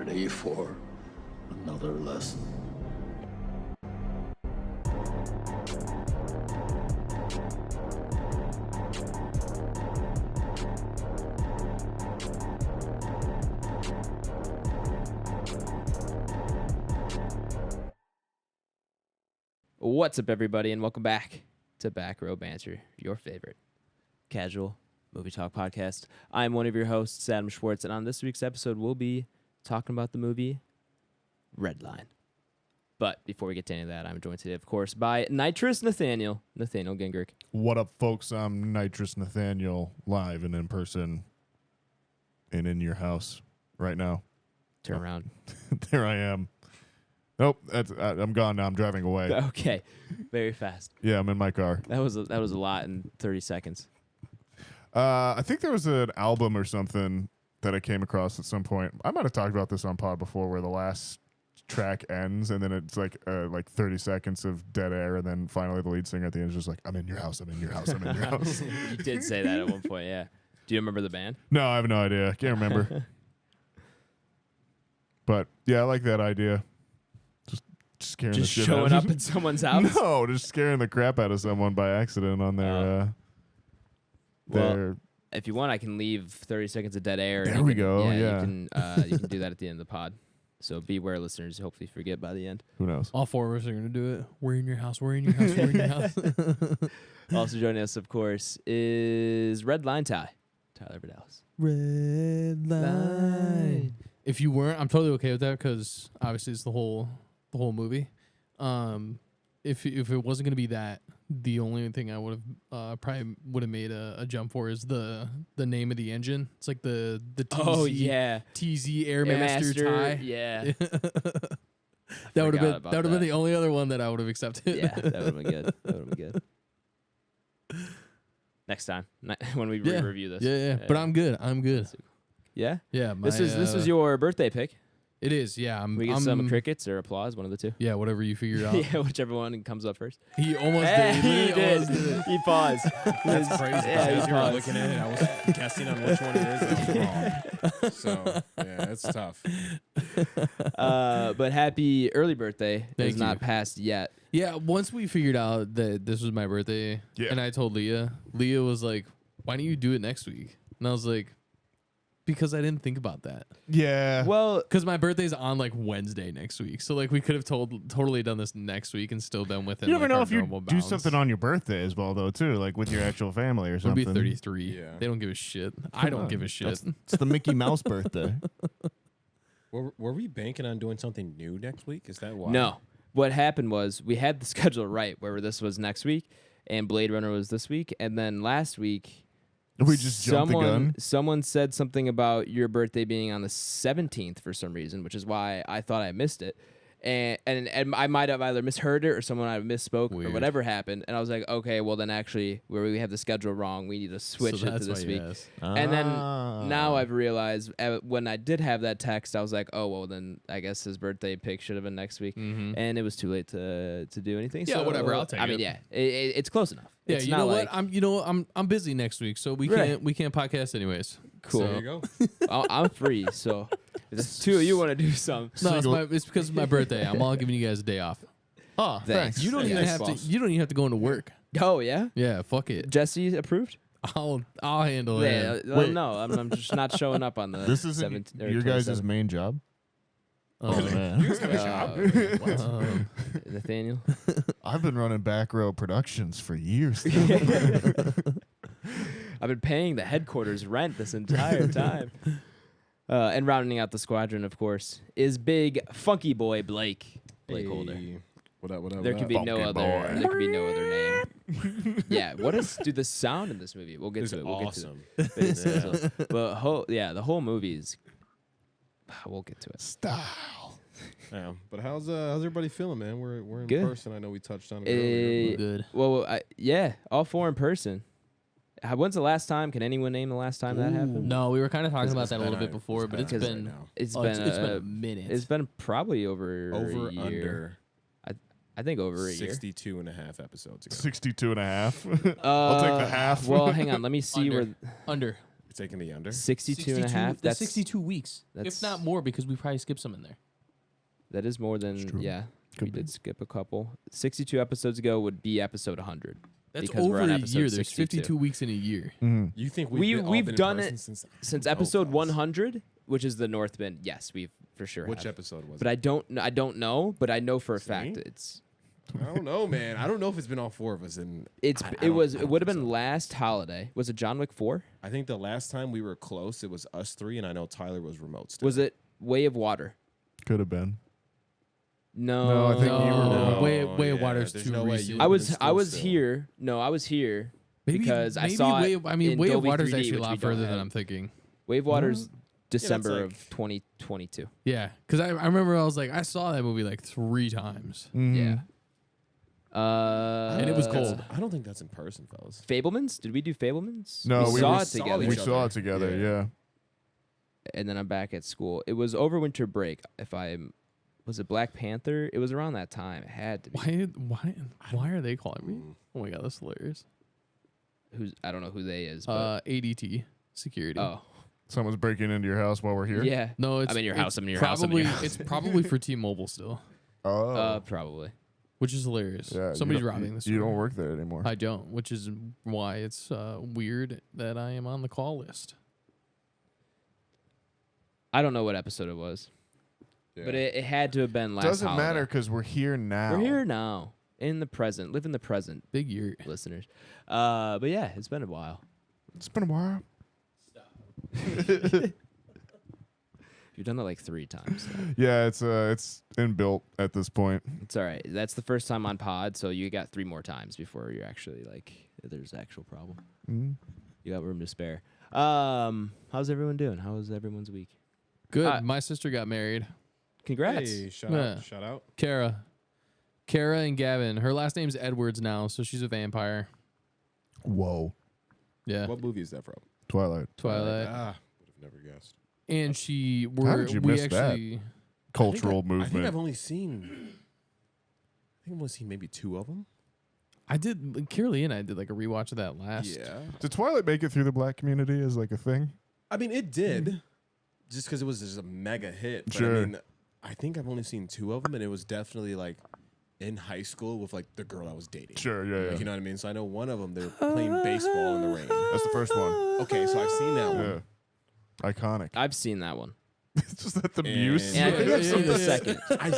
ready for another lesson? What's up, everybody, and welcome back to Back Row Banter, your favorite casual movie talk podcast. I'm one of your hosts, Adam Schwartz, and on this week's episode, we'll be talking about the movie Redline. But before we get to any of that, I'm joined today, of course, by Nitrous Nathaniel Gingrich. What up, folks? I'm Nitrous Nathaniel, live and in person and in your house right now. Turn around. There I am. Nope, I'm gone now. I'm driving away. Okay, very fast. Yeah, I'm in my car. That was a lot in 30 seconds. I think there was an album or something that I came across at some point. I might have talked about this on pod before, where the last track ends and then it's like 30 seconds of dead air, and then finally the lead singer at the end is just like, "I'm in your house. I'm in your house. I'm in your house." You did say that at one point, yeah. Do you remember the band? No, I have no idea. I can't remember. But yeah, I like that idea. Scaring just the shit showing out up in someone's house? No, just scaring the crap out of someone by accident on their well, if you want, I can leave 30 seconds of dead air. There we go. Yeah. You can do that at the end of the pod. So beware, listeners. Hopefully forget by the end. Who knows? All four of us are going to do it. We're in your house. We're in your house. We're in your house. Also joining us, of course, is Redline Tyler Vidalis. Redline. If you weren't, I'm totally okay with that because obviously it's the whole movie. If it wasn't going to be that, the only thing I would have probably would have made a jump for is the name of the engine. It's like the TZ, TZ Airmaster tie. Yeah. That would have been the only other one that I would have accepted. Yeah, that would have been good. Next time when we review this. Yeah. But I'm good. Yeah. Yeah. This is your birthday pick. It is, yeah. We get some crickets or applause, one of the two. Yeah, whatever you figure out. Yeah, whichever one comes up first. He almost did. He did. He paused. That's crazy. Yeah, As you were looking at it, I was guessing on which one it is. And I was wrong. So, yeah, it's tough. But happy early birthday. It's not you. Passed yet. Yeah, once we figured out that this was my birthday, and I told Leah was like, "Why don't you do it next week?" And I was like, because I didn't think about that. Yeah. Well, because my birthday's on like Wednesday next week, so like we could have totally done this next week and still been within. You never know our if you normal do bounds. something on your birthday as well, though, too, like with your actual family or It'll something. be 33. Yeah. They don't give a shit. I don't give a shit. It's the Mickey Mouse birthday. Were we banking on doing something new next week? Is that why? no. What happened was we had the schedule right, where this was next week and Blade Runner was this week, and then last week. We just jumped the gun. Someone said something about your birthday being on the 17th for some reason, which is why I thought I missed it. And I might have either misheard it or someone I misspoke or whatever happened. And I was like, okay, well then actually where we have the schedule wrong, we need to switch it to this week. And then now I've realized when I did have that text, I was like, oh well, then I guess his birthday pick should have been next week. Mm-hmm. And it was too late to do anything. Yeah, so whatever. I'll take it. I mean, yeah, it's close enough. Yeah, it's you know what? I'm busy next week, so we can't podcast anyways. Cool. There you go. I'm free, so if the two of you want to do something. No, it's because it's my birthday. I'm all giving you guys a day off. Oh, thanks. You don't even have to. You don't even have to go into work. Oh yeah. Yeah, fuck it. Jesse approved. I'll handle it. Yeah. Well, no, I'm just not showing up on the. This isn't your guys' main job. Oh man. You guys have a job? What? Nathaniel. I've been running Back Row Productions for years. I've been paying the headquarters rent this entire time. And rounding out the squadron, of course, is big funky boy BlakeHolder. Hey. What up? There could be no other. There could be no other name. Yeah. What is the sound in this movie? We'll get to it. We'll awesome. get to it. But the whole movie is. We'll get to it. Style. Yeah, but how's everybody feeling, man? We're in Good. person. I know we touched on it earlier. Good. Well, all four in person. When's the last time? Can anyone name the last time that happened? No, we were kind of talking about It's that a little bit before, but it's been a minute. It's been probably over a year. Under. I think over a year. 62 and a half episodes ago. 62 and a half. I'll take the half. Well, hang on. Let me see where. Under. taking the under. 62 and a half. That's 62 weeks, that's- if not more, because we probably skipped some in there. That is more It's than, true. yeah. Could We be. did skip a couple. 62 episodes ago would be episode 100. That's Because we're over on a episode year. There's 62. 52 weeks in a year. You think We've been done in it person Since I don't know, episode fellas. 100, which is the North Bend, yes, we've for sure Which have. episode was But it? I don't know, but I know for a fact See? it's I don't know, man. I don't know if it's been all 4 of us. And it's I it don't- was I it don't would have think been so. last holiday. Was it John Wick 4? I think the last time we were close, it was us 3, and I know Tyler was remote. Still. Was it Way of Water? Could have been. No. No, I think you were No, remote. Way of Yeah, Water's there's too no way recent. you I would've was been I was still. here. No, I was here because I maybe saw Way it of, I mean, in Way of Dolby Water's 3D, actually a which lot we don't further than have. I'm thinking. Way of Water's December like- of 2022. Yeah, because I remember I was like, I saw that movie like 3 times. Mhm. Yeah. And it was cold. I don't think that's in person, fellas. Fablemans? Did we do Fablemans? No, we saw it saw together. each We saw other. it together. Yeah. Yeah. And then I'm back at school. It was over winter break. Was it Black Panther? It was around that time. It had to be. Why are they calling me? Oh my god, that's hilarious. I don't know who they is. But, ADT security. oh, Someone's breaking into your house while we're here. yeah. No, it's I'm in your it's house, I'm in your house, I'm in Probably your house. it's probably for T-Mobile still, Oh. Probably. which is hilarious. Yeah. Somebody's you don't- robbing this. You don't work there anymore. I don't, which is why it's weird that I am on the call list. I don't know what episode it was, but it had to have been last. Doesn't holiday. matter because we're here now. We're here now, in the present. Live in the present, Big year. listeners. But yeah, it's been a while. It's been a while. You've done that like 3 times. So Yeah, it's inbuilt at this point. it's all right. That's the first time on pod, so you got 3 more times before you're actually like there's actual problem. Mm. You got room to spare. How's everyone doing? How was everyone's week? Good. My sister got married. Congrats. Hey, shout Yeah. out! Shout out! Kara and Gavin. Her last name's Edwards now, so she's a vampire. Whoa. Yeah. What movie is that from? Twilight. Twilight. Would have never guessed. And How did you miss that? actually Cultural I think movement. I've only seen. Maybe 2 of them. I did Kara and I did like a rewatch of that last. Yeah. Did Twilight make it through the black community as like a thing? I mean, it did, just because it was just a mega hit. But Sure. I mean, I think I've only seen 2 of them, and it was definitely like in high school with like the girl I was dating. Sure, yeah, Like, yeah. you know what I mean? So I know one of them, they were playing baseball in the rain. That's the first one. Okay, so I've seen that one. Yeah. Iconic. I've seen that one. It's just that the muse. And I think I've Yeah, seen the yeah. second. I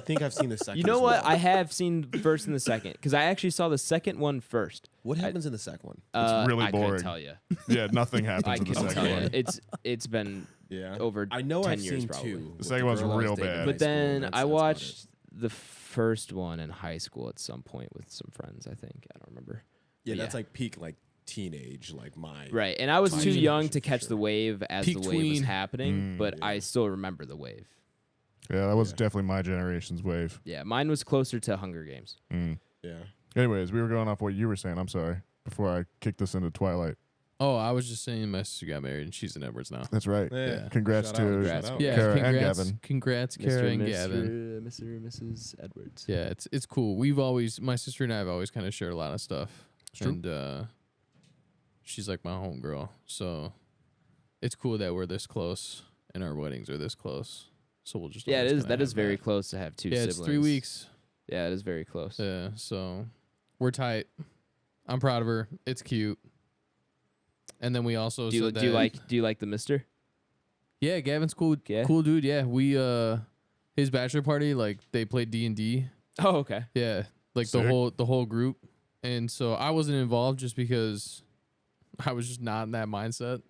think I've seen the second. You know as what? well. I have seen the first and the second because I actually saw the second one first. What happens in the second one? really I boring. couldn't tell you. Yeah, nothing I happens in the couldn't second tell you. one. It's been Yeah, over I know 10 I've years seen probably. 2. The with second one's girl I was real dating in bad. high But school, then that's I about it. watched the first one in high school at some point with some friends. I think I don't remember. Yeah, that's yeah. like peak like teenage, like my Right, and I was My too young generation to for catch sure. the wave as Peak the wave was tween. happening, but yeah. I still remember the wave. Yeah, that was Yeah. definitely my generation's wave. Yeah, mine was closer to Hunger Games. Mm. Yeah. Anyways, we were going off what you were saying. I'm sorry. Before I kicked this into Twilight. Oh, I was just saying my sister got married and she's in Edwards now. That's right. Yeah. Congrats Shout to out, Congrats. shout out. Yeah, Kara and congrats, Gavin. congrats, Mr. Kara and Mr. Gavin. Mr. and Mrs. Edwards. Yeah, it's cool. My sister and I have always kind of shared a lot of stuff, true. and she's like my homegirl. So it's cool that we're this close and our weddings are this close. So we'll just Yeah, it always is. kinda That is have very that. close to have 2 Yeah, siblings. it's 3 weeks. Yeah, it is very close. Yeah, so we're tight. I'm proud of her. It's cute. And then we also Do you, said do you that- like the Mister? Yeah, Gavin's cool. Yeah? Cool dude. Yeah, we his bachelor party, like they played D&D. Oh, okay. Yeah, like Sick. the whole group. And so I wasn't involved just because I was just not in that mindset.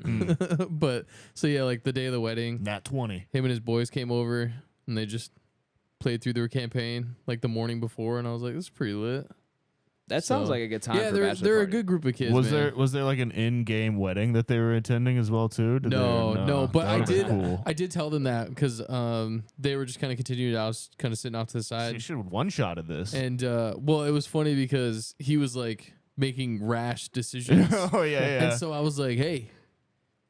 But so yeah, like the day of the wedding, Nat 20. him and his boys came over and they just played through their campaign like the morning before, and I was like, this is pretty lit. That sounds So- like a good time. Yeah, for they're bachelor they're a party. good group of kids. Was man. there like an in-game wedding that they were attending as well too? Did No, but That I would've been did. Cool. I did tell them that because they were just kind of continuing. I was kind of sitting off to the You side, should have one-shotted this. and well, it was funny because he was like making rash decisions. oh yeah. And so I was like, hey,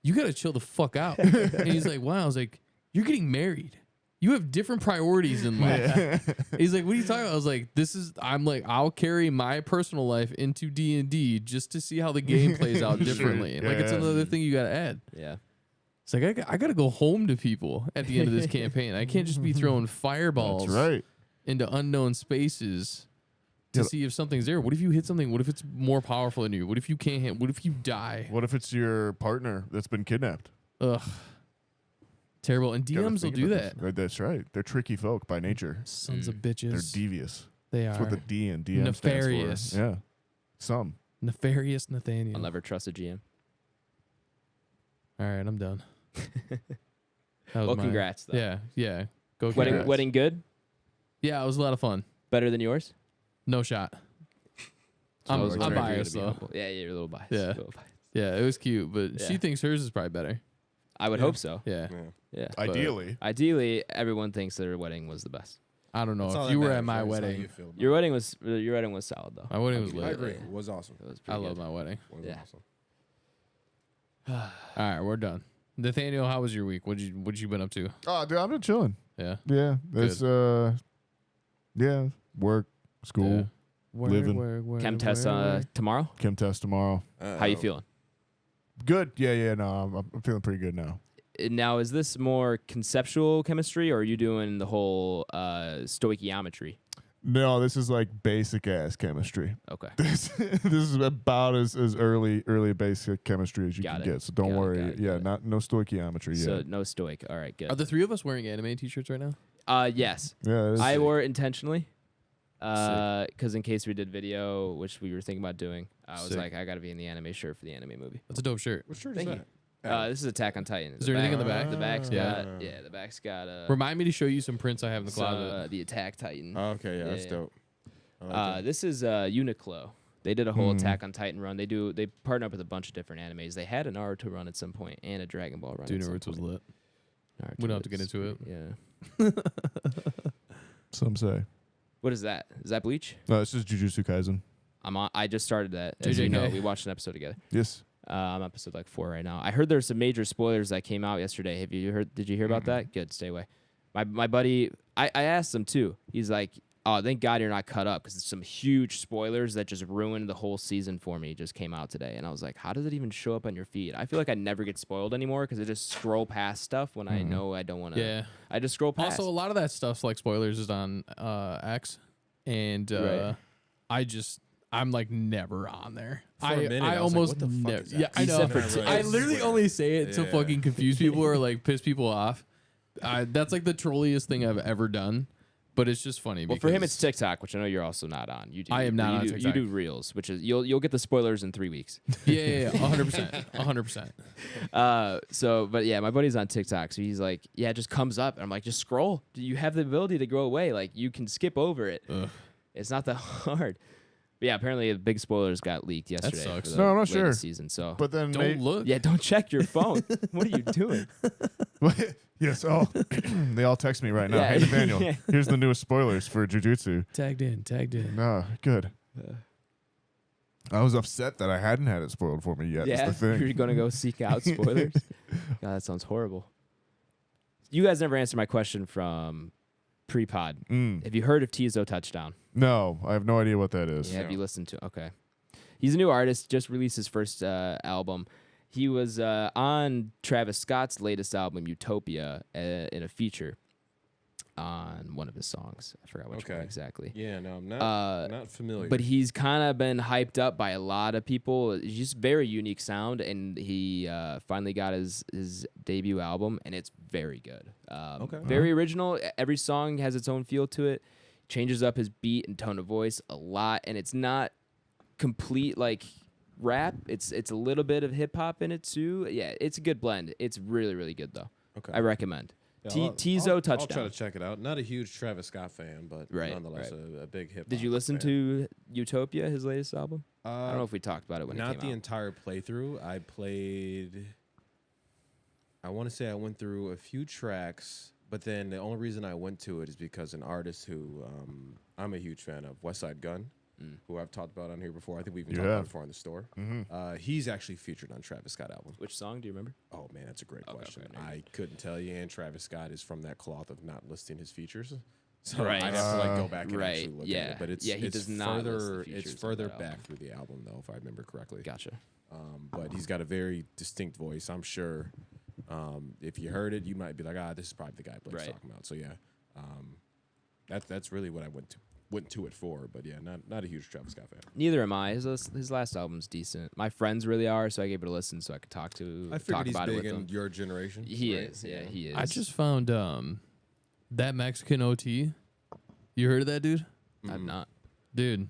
you got to chill the fuck out. And he's like, wow. I was like, you're getting married. You have different priorities in life. He's like, what are you talking about? I was like, I'll carry my personal life into D&D just to see how the game plays out differently. Sure. Like, it's Yeah. another thing you got to add. Yeah. It's like, I got to go home to people at the end of this campaign. I can't just be throwing fireballs That's right. into unknown spaces to Yeah. see if something's there. What if you hit something? What if it's more powerful than you? What if you can't hit? What if you die? What if it's your partner that's been kidnapped? Ugh. Terrible. And Gotta DMs will think do about that. this. Right, that's right. They're tricky folk by nature. Sons of They're bitches. devious. They That's are. what the D and DM Nefarious. stands for. Yeah. Some. Nefarious Nathaniel. I'll never trust a GM. All right, I'm done. That was Well, mine. congrats, though. Yeah. Go Wedding, congrats. wedding good? Yeah, it was a lot of fun. Better than yours? No shot. I'm I was wondering if you were biased gonna be though. humble. Yeah, you're a little biased. Yeah. A little biased. Yeah, it was cute, but she Yeah. thinks hers is probably better. I would hope so. Yeah. Yeah. Yeah. Ideally. Ideally, everyone thinks their wedding was the best. I don't know That's all if that you were matters, at my right? It's how wedding. you feel about Your it. wedding was solid though. My wedding was I lit. agree. It was awesome. It was I pretty love good. my wedding. It was Yeah. awesome. All right, we're done. Nathaniel, how was your week? What you been up to? Oh, dude, I've been chilling. Yeah. Yeah. It's work, school, Yeah. living. Chem test tomorrow. chem test tomorrow. How you feeling? Good. Yeah. No, I'm feeling pretty good now. Now, is this more conceptual chemistry, or are you doing the whole stoichiometry? No, this is like basic ass chemistry. Okay. This is about as early basic chemistry as you Got can it. get. So don't Got it, worry. got it, Yeah, got it. no stoichiometry So yet. no stoic. All right, Are good. the three of us wearing anime t-shirts right now? Yes. Yeah, it is. I wore it intentionally. Because in case we did video, which we were thinking about doing, I was Sick. like, I got to be in the anime shirt for the anime movie. That's a dope shirt. What shirt Thank is you. that? This is Attack on Titan. Is there anything on the back? The back's Yeah. got the back's got Remind me to show you some prints I have in the closet. the Attack Titan. Oh, okay, yeah, that's Yeah. dope. I like that. This is Uniqlo. They did a whole Attack on Titan run. They partnered up with a bunch of different animes. They had a Naruto run at some point and a Dragon Ball run. Dude, at some Naruto was point. lit. Naruto We don't have to get was- into it. Yeah. Some say. What is that? Is that Bleach? No, this is Jujutsu Kaisen. I just started that. As you JJK. know, we watched an episode together. Yes. I'm episode like 4 right now. I heard there's some major spoilers that came out yesterday. Have you heard? Did you hear about that? Good. Stay away. My buddy, I asked him too. He's like, oh, thank God you're not cut up because it's some huge spoilers that just ruined the whole season for me. Just came out today, and I was like, how does it even show up on your feed? I feel like I never get spoiled anymore because I just scroll past stuff when I know I don't want to. Yeah. I just scroll past. Also, a lot of that stuff's like spoilers is on X, and Right. I'm like never on there. For a minute, I was like, almost what the fuck never. is that? Yeah, I know. Except for I literally only say it to Yeah. fucking confuse people or like piss people off. That's like the trolliest thing I've ever done, but it's just funny. Well, for him, because- it's TikTok, which I know you're also not on. You do. I am not on you do, TikTok. You do Reels, which is you'll get the spoilers in 3 weeks. Yeah, 100%, 100%. But yeah, my buddy's on TikTok, so he's like, yeah, it just comes up. And I'm like, just scroll. You have the ability to go away. Like, you can skip over it. Ugh. It's not that hard. But yeah, apparently the big spoilers got leaked yesterday. sucks. For the No, I'm not latest sure. Season, so But then Don't look. yeah, don't check your phone. What are you doing? yes. Oh, they all text me right now. Yeah. Hey, Nathaniel, here's the newest spoilers for Jujutsu. Tagged in. No, good. I was upset that I hadn't had it spoiled for me yet. Yeah, That's the you're thing. gonna go seek out spoilers. God, that sounds horrible. You guys never answered my question from pre-pod. Have you heard of Tizo Touchdown? No, I have no idea what that is. Yeah, have you listened to? Okay, he's a new artist. Just released his first album. He was on Travis Scott's latest album, Utopia, in a feature on one of his songs. I forgot which one exactly. Yeah, no, I'm not familiar. But he's kind of been hyped up by a lot of people. It's just very unique sound, and he finally got his debut album, and it's very good. Very original. Every song has its own feel to it. Changes up his beat and tone of voice a lot, and it's not complete like rap. It's a little bit of hip hop in it too. Yeah, it's a good blend. It's really, really good though. Okay. I recommend. Yeah, Tizo I'll Touchdown. try to check it out. Not a huge Travis Scott fan, but Right, nonetheless right. a big hip. Did you listen to Utopia, his latest album? I Uh, don't know if we talked about it when it not came the out. entire playthrough. I played. I want to say I went through a few tracks, but then the only reason I went to it is because an artist who I'm a huge fan of, West Side Gun. who I've talked about on here before. I think we've even You talked about have. it before in the store. Mhm. He's actually featured on Travis Scott album. Which song do you remember? Oh man, that's a great Okay, question. okay, I couldn't tell you. And Travis Scott is from that cloth of not listing his features, so Right. I'd have to like go back and Right, actually look yeah. at it. But it's Yeah, he it's does not list the further features it's on further that back album. through the album though, if I remember correctly. Gotcha. But he's got a very distinct voice. I'm sure if you heard it, you might be like, this is probably the guy Blake's Right. talking about. So yeah, that's really what I went to it for. But yeah, not a huge Travis Scott fan. Neither am I. His last album's decent. My friends really are, so I gave it a listen so I could talk I figured talk he's about it big with in them. your generation. He right? is. Yeah, he is. I just found that Mexican OT. You heard of that dude? I'm not. Dude,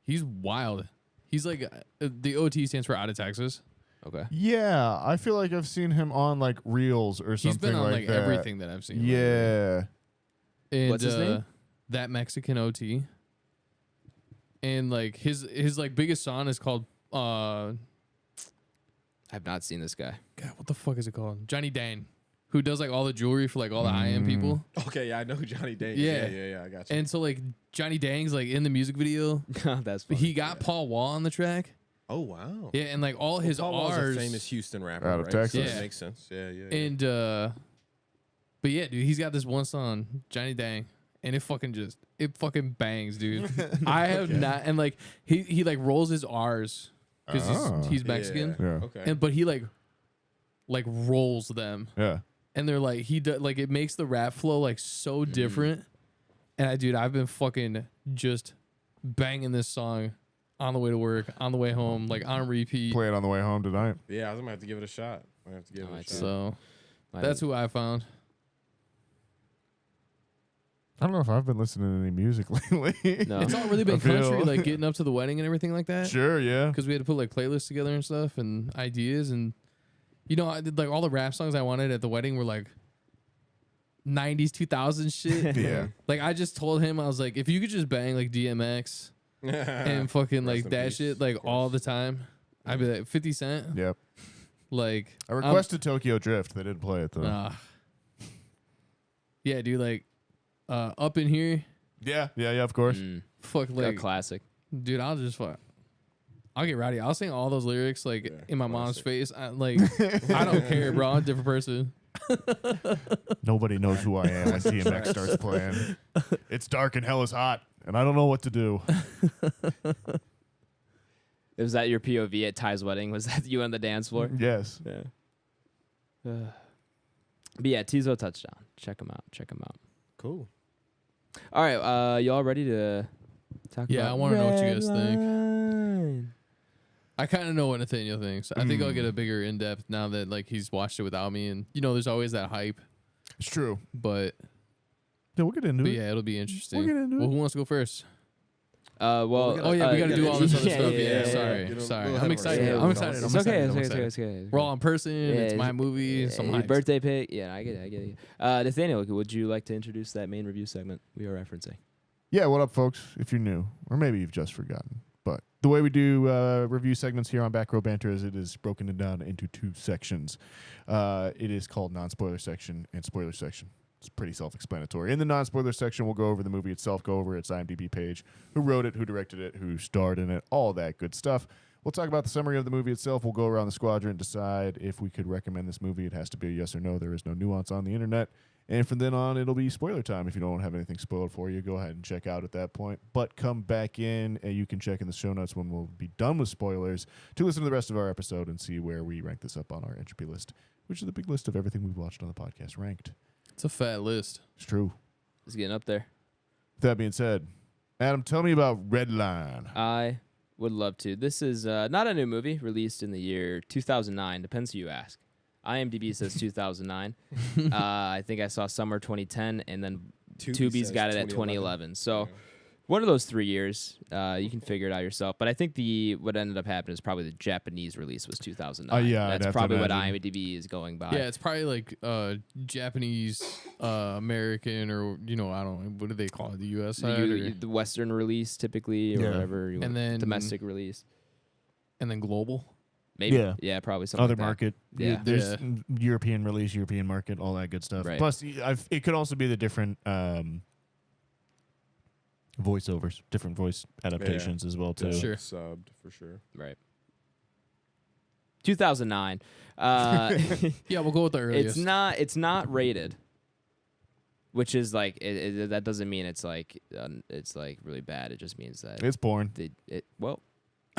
he's wild. He's like the OT stands for out of Texas. Okay. Yeah, I feel like I've seen him on like reels or something He's been on like that. everything that I've seen. Yeah. And, What's his name? That Mexican OT. And like his like biggest song is called I've not seen this guy. God, what the fuck is it called? Johnny Dang, who does like all the jewelry for like all the high-end people. Okay, yeah, I know who Johnny Dang is. Yeah. Yeah, I got you. And so like Johnny Dang's like in the music video. That's funny. He got Paul Wall on the track. oh wow. Yeah, and like all his Paul Wall's R's. a famous Houston rapper, Out of right? Texas. So Yeah. that makes sense. Yeah. And but yeah, dude, he's got this one song, Johnny Dang, and it fucking bangs, dude. I have not, and like he like rolls his R's because Oh. he's Mexican, Yeah. Okay. and but he like rolls them, Yeah. and they're like like it makes the rap flow like so different. And dude, I've been fucking just banging this song on the way to work, on the way home, like on repeat. Play it on the way home tonight. Yeah, I'm gonna have to give it a shot. I have to give it a shot. So I- that's who I found. I don't know if I've been listening to any music lately. No. It's all really I been feel- country, like getting up to the wedding and everything like that. Sure, yeah. Because we had to put like playlists together and stuff and ideas, and I did like all the rap songs I wanted at the wedding were like 90s 2000s shit. Yeah. Like I just told him, I was like, if you could just bang like DMX and fucking Rest like in that peace, shit like of all course. the time, I'd be like 50 Cent. Yep. Like I requested Tokyo Drift. They didn't play it though. yeah, dude, like up in here, Yeah, of course. fuck a like classic. dude, I'll get rowdy. I'll sing all those lyrics like Yeah, in my mom's classic. face. I don't care, bro. I'm a different person. Nobody knows who I am when DMX starts playing. It's dark and hell is hot, and I don't know what to do. Was that your POV at Ty's wedding? Was that you on the dance floor? Yes. Yeah. But yeah, Tizo Touchdown. Check him out. Cool. All right, y'all ready to talk Yeah, about I wanna know what you guys think. Redline? I kind of know what Nathaniel thinks. I think I'll get a bigger in depth now that like he's watched it without me, and there's always that hype. It's true. But Yeah, we'll get into it. yeah, it'll be interesting. We'll get into Well, it. who wants to go first? Well, Oh yeah, we got to do all this other yeah, stuff. yeah, Yeah, yeah, sorry, Get a sorry. little ahead I'm of excited. ourselves. I'm It's excited. It's I'm okay. excited. It's I'm okay. excited. It's okay. We're all in person. It's my movie. So I'm your hyped. birthday pick. Yeah, I get it. Nathaniel, would you like to introduce that main review segment we are referencing? Yeah, what up, folks? If you're new, or maybe you've just forgotten, but the way we do review segments here on Back Row Banter is it is broken down into two sections. It is called non-spoiler section and spoiler section. It's pretty self-explanatory. In the non-spoiler section, we'll go over the movie itself, go over its IMDb page, who wrote it, who directed it, who starred in it, all that good stuff. We'll talk about the summary of the movie itself. We'll go around the squadron, decide if we could recommend this movie. It has to be a yes or no. There is no nuance on the internet. And from then on, it'll be spoiler time. If you don't have anything spoiled for you, go ahead and check out at that point. But come back in, and you can check in the show notes when we'll be done with spoilers to listen to the rest of our episode and see where we rank this up on our Entropy list, which is the big list of everything we've watched on the podcast ranked. It's a fat list. It's true. It's getting up there. That being said, Adam, tell me about Redline. I would love to. This is not a new movie, released in the year 2009. Depends who you ask. IMDb says 2009. I think I saw summer 2010, and then Tubi's says got it at 2011. So one of those 3 years. You can figure it out yourself. But I think what ended up happening is probably the Japanese release was 2009. Yeah, I'd that's have to probably what imagine. IMDb is going by. Yeah, it's probably like Japanese, American, or I don't know, what do they call it? The U.S. side, or- the Western release typically, or Yeah. whatever. You And want, then- domestic release. and then global. Maybe. Yeah. Yeah, probably something Other like that. market. Yeah. There's European release, European market, all that good stuff. Right. Plus, it could also be the different voiceovers, different voice adaptations as well too. Sure. Subbed for sure. Right. 2009. Yeah, we'll go with the earliest. It's not rated, which is like that doesn't mean it's like really bad. It just means that It's porn. well.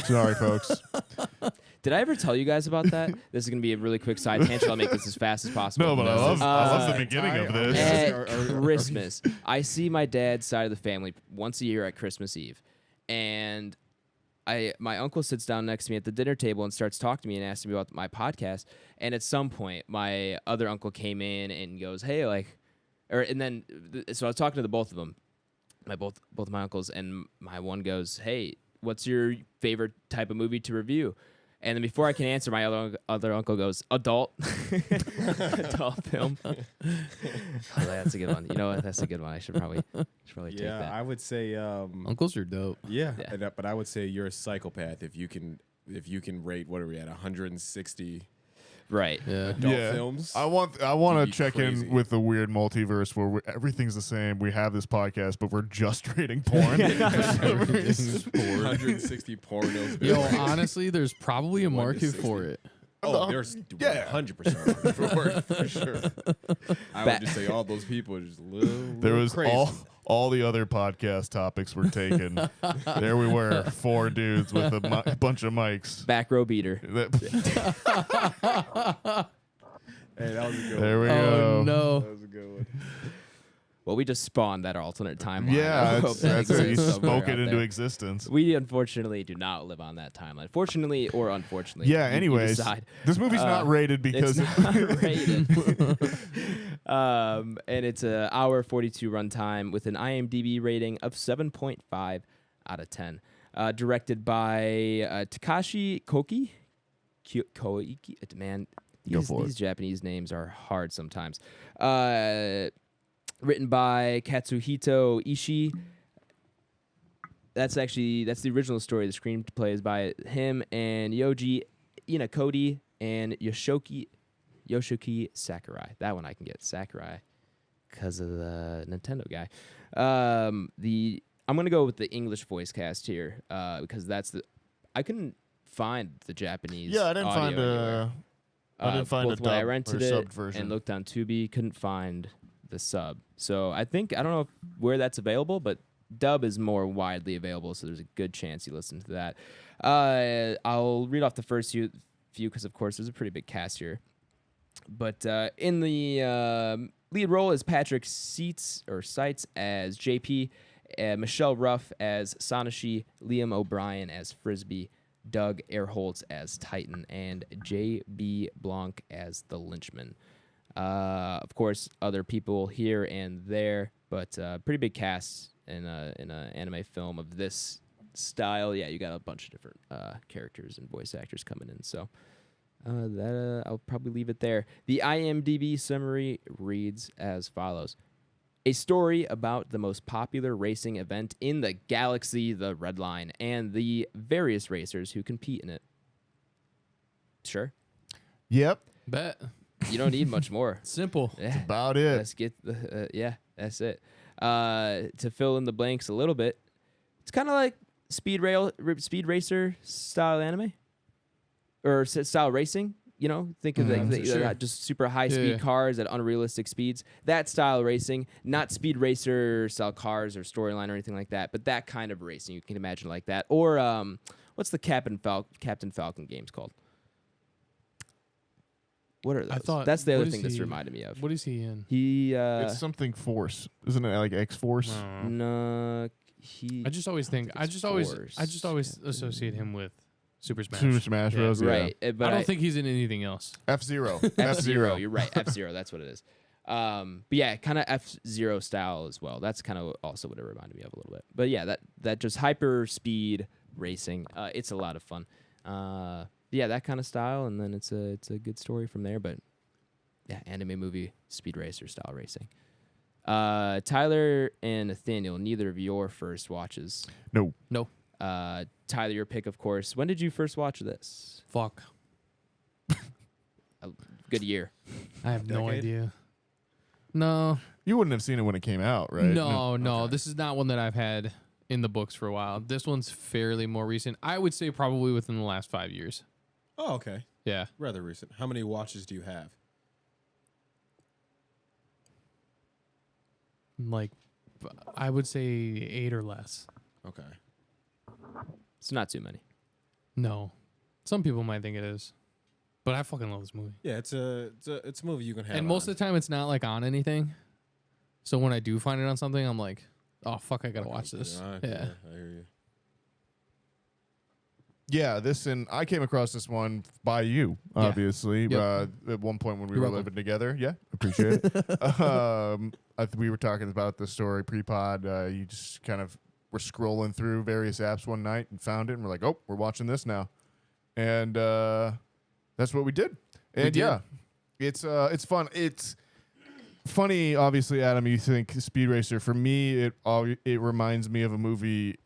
Sorry, folks. Did I ever tell you guys about that? This is gonna be a really quick side tangent. I'll make this as fast as possible. No, but I love the beginning of this. At Christmas, I see my dad's side of the family once a year at Christmas Eve, and my uncle sits down next to me at the dinner table and starts talking to me and asking me about my podcast. And at some point, my other uncle came in and goes, "Hey, so I was talking to the both of them, both of my uncles, and my one goes, "Hey, what's your favorite type of movie to review?" And then before I can answer, my other uncle goes, "Adult, adult film." Oh, that's a good one. You know what? That's a good one. I should probably take that. I would say. Uncles are dope. Yeah. But I would say you're a psychopath if you can rate, what are we at, 160 Right. Yeah. adult films. I want You'd to be check crazy. in with the weird multiverse where everything's the same. We have this podcast, but we're just rating porn. 160 pornos. Yo, honestly, there's probably a market for it. Oh, there's 100% for it, for sure. I would just say all those people are just a little There was crazy. all the other podcast topics were taken. There we were, 4 dudes with a bunch of mics. Back row beater. Hey, that was a good There we one. go. Oh no. That was a good one. Well, we just spawned that alternate timeline. I Yeah, hope that's that it. You exists somewhere spoke it out into there. existence. We unfortunately do not live on that timeline. Fortunately or unfortunately. Yeah, you anyways, decide. this movie's not rated because It's not rated. And it's an hour 42 runtime with an IMDb rating of 7.5 out of 10. Directed by Takashi Koike. Koike. Man, these Japanese names are hard sometimes. Written by Katsuhito Ishii. That's the original story. The screenplay is by him and Yoji Inakodi and Yoshoki Sakurai. That one I can get, Sakurai, because of the Nintendo guy. I'm gonna go with the English voice cast here because I couldn't find the Japanese. Yeah, I didn't audio find anywhere. I didn't find both a when I dub rented or it subbed version. and looked on Tubi, couldn't find the sub. So I don't know where that's available, but dub is more widely available, so there's a good chance you listen to that. I'll read off the first few because, of course, there's a pretty big cast here. But in the lead role is Patrick Seitz as JP, Michelle Ruff as Sanashi, Liam O'Brien as Frisbee, Doug Erholtz as Titan, and J.B. Blanc as the Lynchman. Of course, other people here and there, but pretty big cast in an anime film of this style. Yeah, you got a bunch of different characters and voice actors coming in. So I'll probably leave it there. The IMDb summary reads as follows. A story about the most popular racing event in the galaxy, the Redline, and the various racers who compete in it. Sure. Yep, Bet. You don't need much more. Simple. Yeah. about it. Let's get that's it. To fill in the blanks a little bit, it's kind of like speed racer style anime or style racing. You know, think of sure. just super high speed cars at unrealistic speeds. That style racing, not speed racer style cars or storyline or anything like that, but that kind of racing you can imagine like that. Or what's the Captain Falcon games called? What are those? I thought that's the other what thing is this he- reminded me of. What is he in? He It's something Force, isn't it? Like X Force. no, he I just always think. I just always associate him with Super Smash. Super Smash Yeah. Bros. right, but I don't think he's in anything else. F-Zero. F-Zero. You're right, F-Zero. That's what it is. But yeah, kind of F-Zero style as well. That's kind of also what it reminded me of a little bit. But yeah, that just hyper speed racing. It's a lot of fun. Yeah, that kind of style, and then it's a good story from there. But yeah, anime movie speed racer style racing. Tyler and Nathaniel, neither of your first watches. No. Tyler, your pick, of course. When did you first watch this? Fuck. A good year. I have no Decade? idea. No. You wouldn't have seen it when it came out, right? No. This is not one that I've had in the books for a while. This one's fairly more recent. I would say probably within the last 5 years. Oh, okay. Yeah. Rather recent. How many watches do you have? Like, I would say 8 or less. Okay. It's not too many. No. Some people might think it is. But I fucking love this movie. Yeah, it's a movie you can have. And most of the time it's not like on anything. So when I do find it on something, I'm like, oh fuck, I gotta watch this. Yeah. I hear you. Yeah, I came across this one by you, obviously. Yep. At one point when we You're were welcome. living together. Yeah, appreciate it. We were talking about the story pre-pod. You just kind of were scrolling through various apps one night and found it, and we're like, oh, we're watching this now. And that's what we did. And yeah, it's fun. It's funny, obviously, Adam, you think Speed Racer. For me, it reminds me of a movie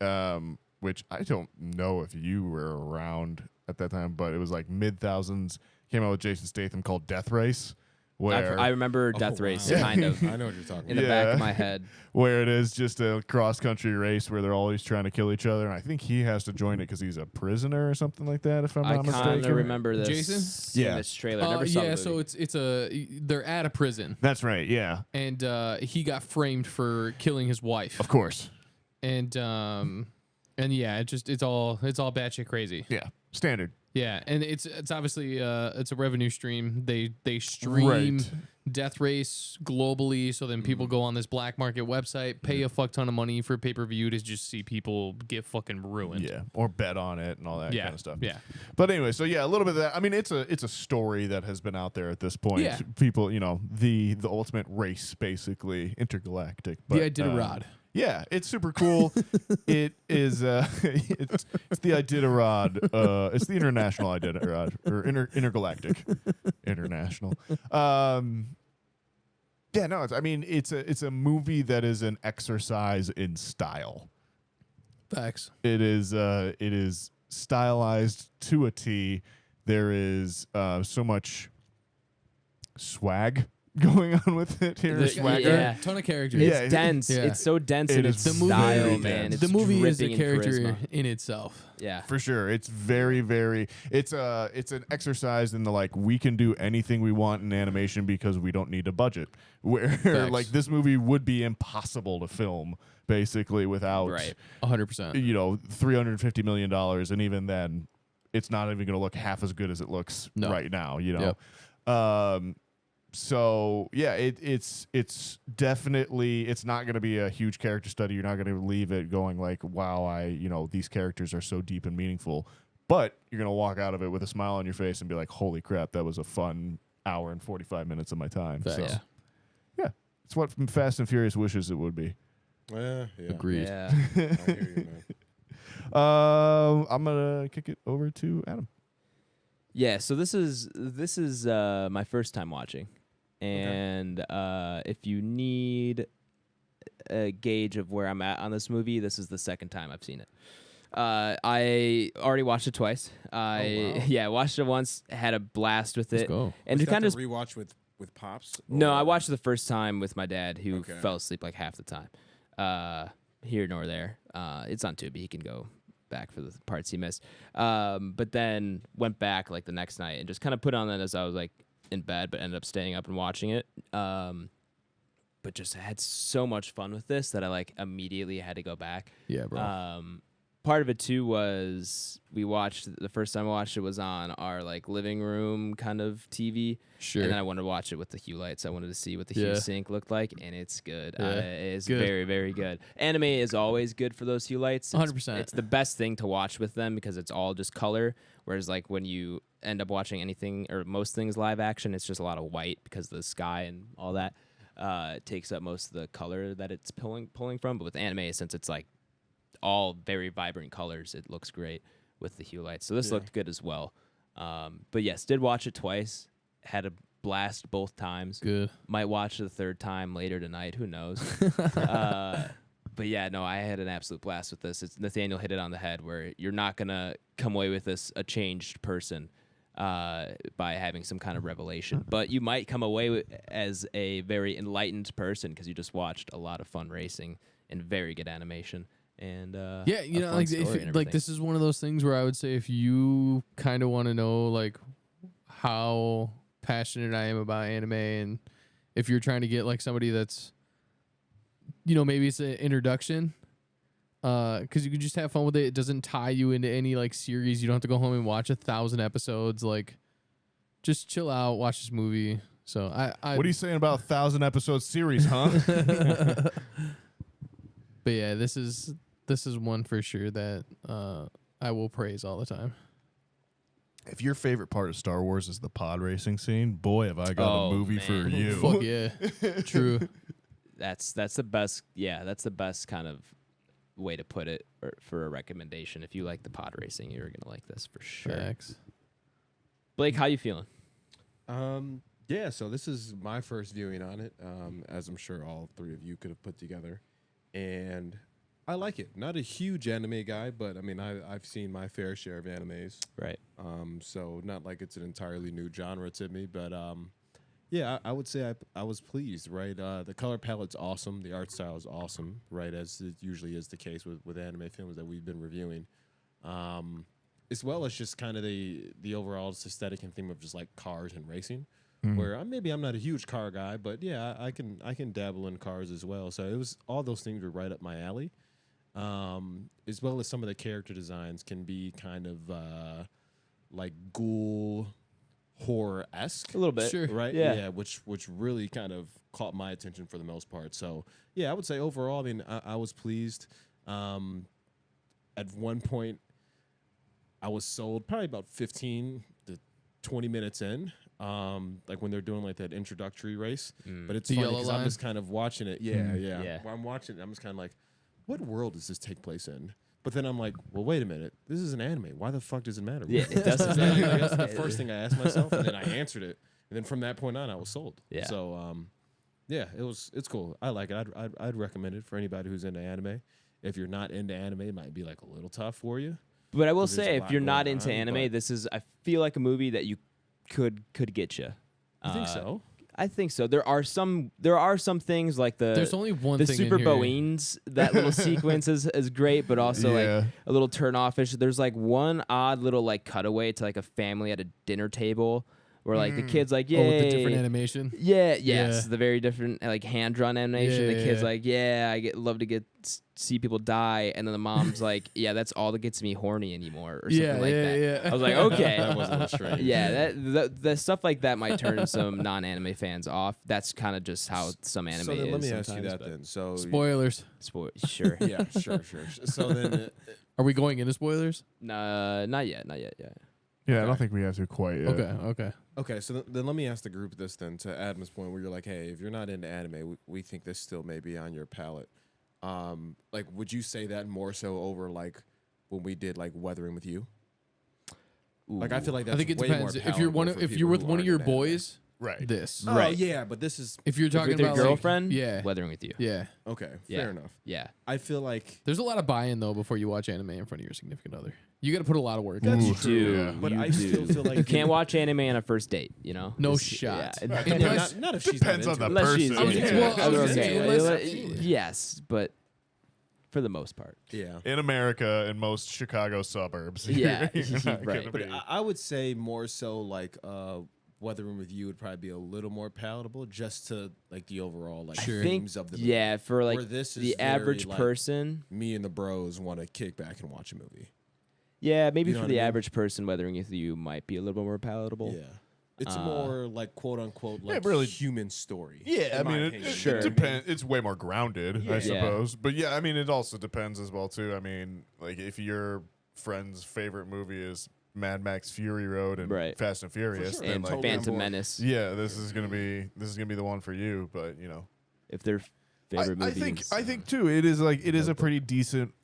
which I don't know if you were around at that time, but it was like mid-thousands, came out with Jason Statham called Death Race. Where I remember Death wow. Race, kind of, I know what you're talking in about. the back of my head. Where it is just a cross-country race where they're always trying to kill each other. And I think he has to join it because he's a prisoner or something like that, if I'm I not kind mistaken. of remember this. Jason? Seeing Yeah. this trailer. Never saw the Yeah, movie. so they're at a prison, That's right, yeah. and he got framed for killing his wife, Of course. and yeah, it's all batshit crazy. Yeah, standard. Yeah, and it's obviously it's a revenue stream. They stream Right. Death Race globally, so then people go on this black market website, pay a fuck ton of money for pay-per-view to just see people get fucking ruined. Yeah, or bet on it and all that kind of stuff. Yeah. But anyway, so yeah, a little bit of that. I mean, it's a story that has been out there at this point. Yeah. People, the ultimate race, basically intergalactic. But, The Iditarod. Yeah, it's super cool. It is. It's the Iditarod. It's the international Iditarod or intergalactic, international. Yeah, no. It's a movie that is an exercise in style. Facts. It is stylized to a T. There is so much swag going on with it here. Swagger. Yeah. Ton of characters. It's Yeah, dense. yeah. It's so dense It in is its the movie style, very man. dense. It's The movie is a dripping in character charisma. in itself. Yeah. For sure. It's very, very it's an exercise in the like we can do anything we want in animation because we don't need a budget. Where Facts. like this movie would be impossible to film basically without Right. 100%. $350 million, and even then it's not even gonna look half as good as it looks No. right now, So yeah, it's definitely it's not going to be a huge character study. You're not going to leave it going like, wow, these characters are so deep and meaningful. But you're going to walk out of it with a smile on your face and be like, holy crap, that was a fun hour and 45 minutes of my time. Facts. So yeah, it's what Fast and Furious wishes it would be. Yeah. Agreed. Yeah. I hear you, man. I'm gonna kick it over to Adam. Yeah, so this is my first time watching, and if you need a gauge of where I'm at on this movie, this is the second time I've seen it. I already watched it twice. wow. Watched it once, had a blast with Let's it, go. and Was to that kind the of rewatch with Pops? no, or- I watched it the first time with my dad, who Okay. fell asleep like half the time. Here nor there. It's on Tubi. He can go back for the parts he missed. But then went back like the next night and just kind of put on that as I was like in bed, but ended up staying up and watching it. But just had so much fun with this that I like immediately had to go back. Yeah, bro. Part of it too was we watched the first time I watched it was on our like living room kind of TV. Sure. And then I wanted to watch it with the hue lights. I wanted to see what the Yeah. hue sync looked like, and it's good. Yeah. It's Good. very, very good. Anime is always good for those hue lights. 100%. It's the best thing to watch with them because it's all just color. Whereas like when you end up watching anything or most things live action, it's just a lot of white because of the sky and all that. It takes up most of the color that it's pulling from. But with anime, since it's like all very vibrant colors, it looks great with the hue lights. So this looked good as well. But yes, did watch it twice. Had a blast both times. Good. Might watch it the third time later tonight. Who knows? But yeah, no, I had an absolute blast with this. Nathaniel hit it on the head where you're not going to come away with this a changed person by having some kind of revelation. But you might come away as a very enlightened person because you just watched a lot of fun racing and very good animation. and Yeah, a you know, fun like story and if, like everything. this is one of those things where I would say if you kind of want to know like how passionate I am about anime, and if you're trying to get like somebody that's, you know, maybe it's an introduction, because you can just have fun with it. It doesn't tie you into any like series. You don't have to go home and watch 1,000 episodes. Like, just chill out, watch this movie. So I What are you saying about 1,000 episode series, huh? But yeah, this is one for sure that I will praise all the time. If your favorite part of Star Wars is the pod racing scene, boy, have I got Oh, a movie for man. you. Fuck yeah, true. That's the best. Yeah, that's the best kind of way to put it for a recommendation. If you like the pod racing, you're gonna like this for sure. Facts. Blake, how you feeling? Yeah, so this is my first viewing on it, as I'm sure all three of you could have put together. And I like it. Not a huge anime guy, but I mean, I've seen my fair share of animes. Right. So not like it's an entirely new genre to me, but yeah, I would say I was pleased, right? The color palette's awesome. The art style is awesome, right? As it usually is the case with anime films that we've been reviewing. As well as just kind of the overall aesthetic and theme of just like cars and racing. Where I'm not a huge car guy, but yeah, I can dabble in cars as well. So it was all those things were right up my alley, as well as some of the character designs can be kind of like ghoul horror-esque, A little bit. Sure. right? Yeah. which really kind of caught my attention for the most part. So yeah, I would say overall, I mean, I was pleased. At one point, I was sold probably about 15 to 20 minutes in. Like when they're doing like that introductory race, but it's The funny yellow because I'm line? just kind of watching it. Yeah. Yeah. While I'm watching it, I'm just kind of like, what world does this take place in? But then I'm like, well, wait a minute. This is an anime. Why the fuck does it matter? Yeah, it doesn't. That's the first thing I asked myself, and then I answered it. And then from that point on, I was sold. Yeah. So, yeah, it's cool. I like it. I'd recommend it for anybody who's into anime. If you're not into anime, it might be like a little tough for you. But I will There's a say, if lot you're not going into on, anime, but- this is. I feel like a movie that you could get you. You think so? I think so. There are some things like There's only one the thing Super in here. Boeings. That little sequence is great, but also Yeah. like a little turn offish. There's like one odd little like cutaway to like a family at a dinner table where like the kid's like, yeah, Oh, with the different animation. yeah, yes, Yeah. the very different like hand drawn animation. Yeah, The kid's yeah. like, yeah, love to see people die, and then the mom's like, yeah, that's all that gets me horny anymore, or something like that. Yeah. I was like, okay, That was a little strange. yeah, the stuff like that might turn some non-anime fans off. That's kind of just how some anime So then is. let me ask you sometimes, that but- then. So Spoilers. Sure. yeah, sure. So then, Are we going into spoilers? Not yet. Yeah. Yeah, I don't think we have to quite yet. Okay. okay, so then let me ask the group this then, to Adam's point, where you're like, hey, if you're not into anime, we think this still may be on your palette. Like, would you say that more so over like when we did like Weathering with You? Like, I feel like that's I think it way depends. more If you're palatable for if people you're with who one of aren't your into anime. boys, Right. this. Oh, Right. yeah, but this is If you're If talking with your about like- girlfriend, yeah, Weathering with You. yeah. okay. Yeah. Fair enough. Yeah. I feel like There's a lot of buy-in though before you watch anime in front of your significant other. You got to put a lot of work. That's in. You true, do, yeah. but you I do. still feel like You can't watch anime on a first date. You know, No It's- shot. Yeah. And Yeah, plus- not if she's Depends not on the into it. Unless she's person. was- into well, it. I was gonna Okay, say, unless- yes, but for the most part. Yeah. In America, in most Chicago suburbs. Yeah, you're not right. gonna But be- I would say more so like Weathering with You would probably be a little more palatable, just to like the overall like Sure. I think, themes of the movie. yeah, for like Where this is the very, average like, person. Me and the bros want to kick back and watch a movie. Yeah, maybe You know for what the I mean? average person, Weathering with You might be a little bit more palatable. Yeah. It's more like quote unquote like really- human story. Yeah, I in my mean, opinion. Sure. it depends. It's way more grounded, Yeah. I suppose. But yeah, I mean, it also depends as well too. I mean, like if your friend's favorite movie is Mad Max Fury Road and Right. Fast and Furious, sure. then And like, totally on Phantom board. Menace. yeah, this is gonna be the one for you. But you know, If their favorite I movie think is, I think too. It is a pretty decent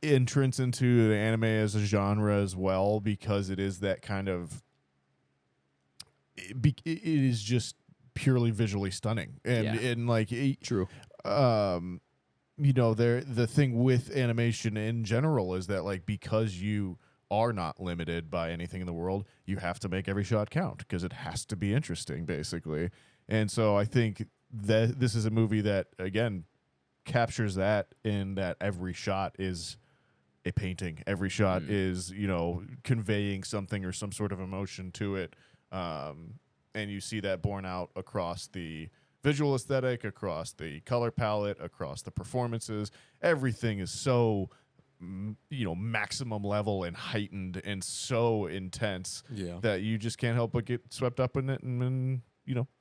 entrance into the anime as a genre as well, because it is that kind of. It is just purely visually stunning, and Yeah. and like true. you know, the thing with animation in general is that like because you are not limited by anything in the world, you have to make every shot count because it has to be interesting, basically. And so I think that this is a movie that, again, captures that in that every shot is a painting. Every shot is, conveying something or some sort of emotion to it. And you see that borne out across the visual aesthetic, across the color palette, across the performances. Everything is so, maximum level and heightened and so intense that you just can't help but get swept up in it and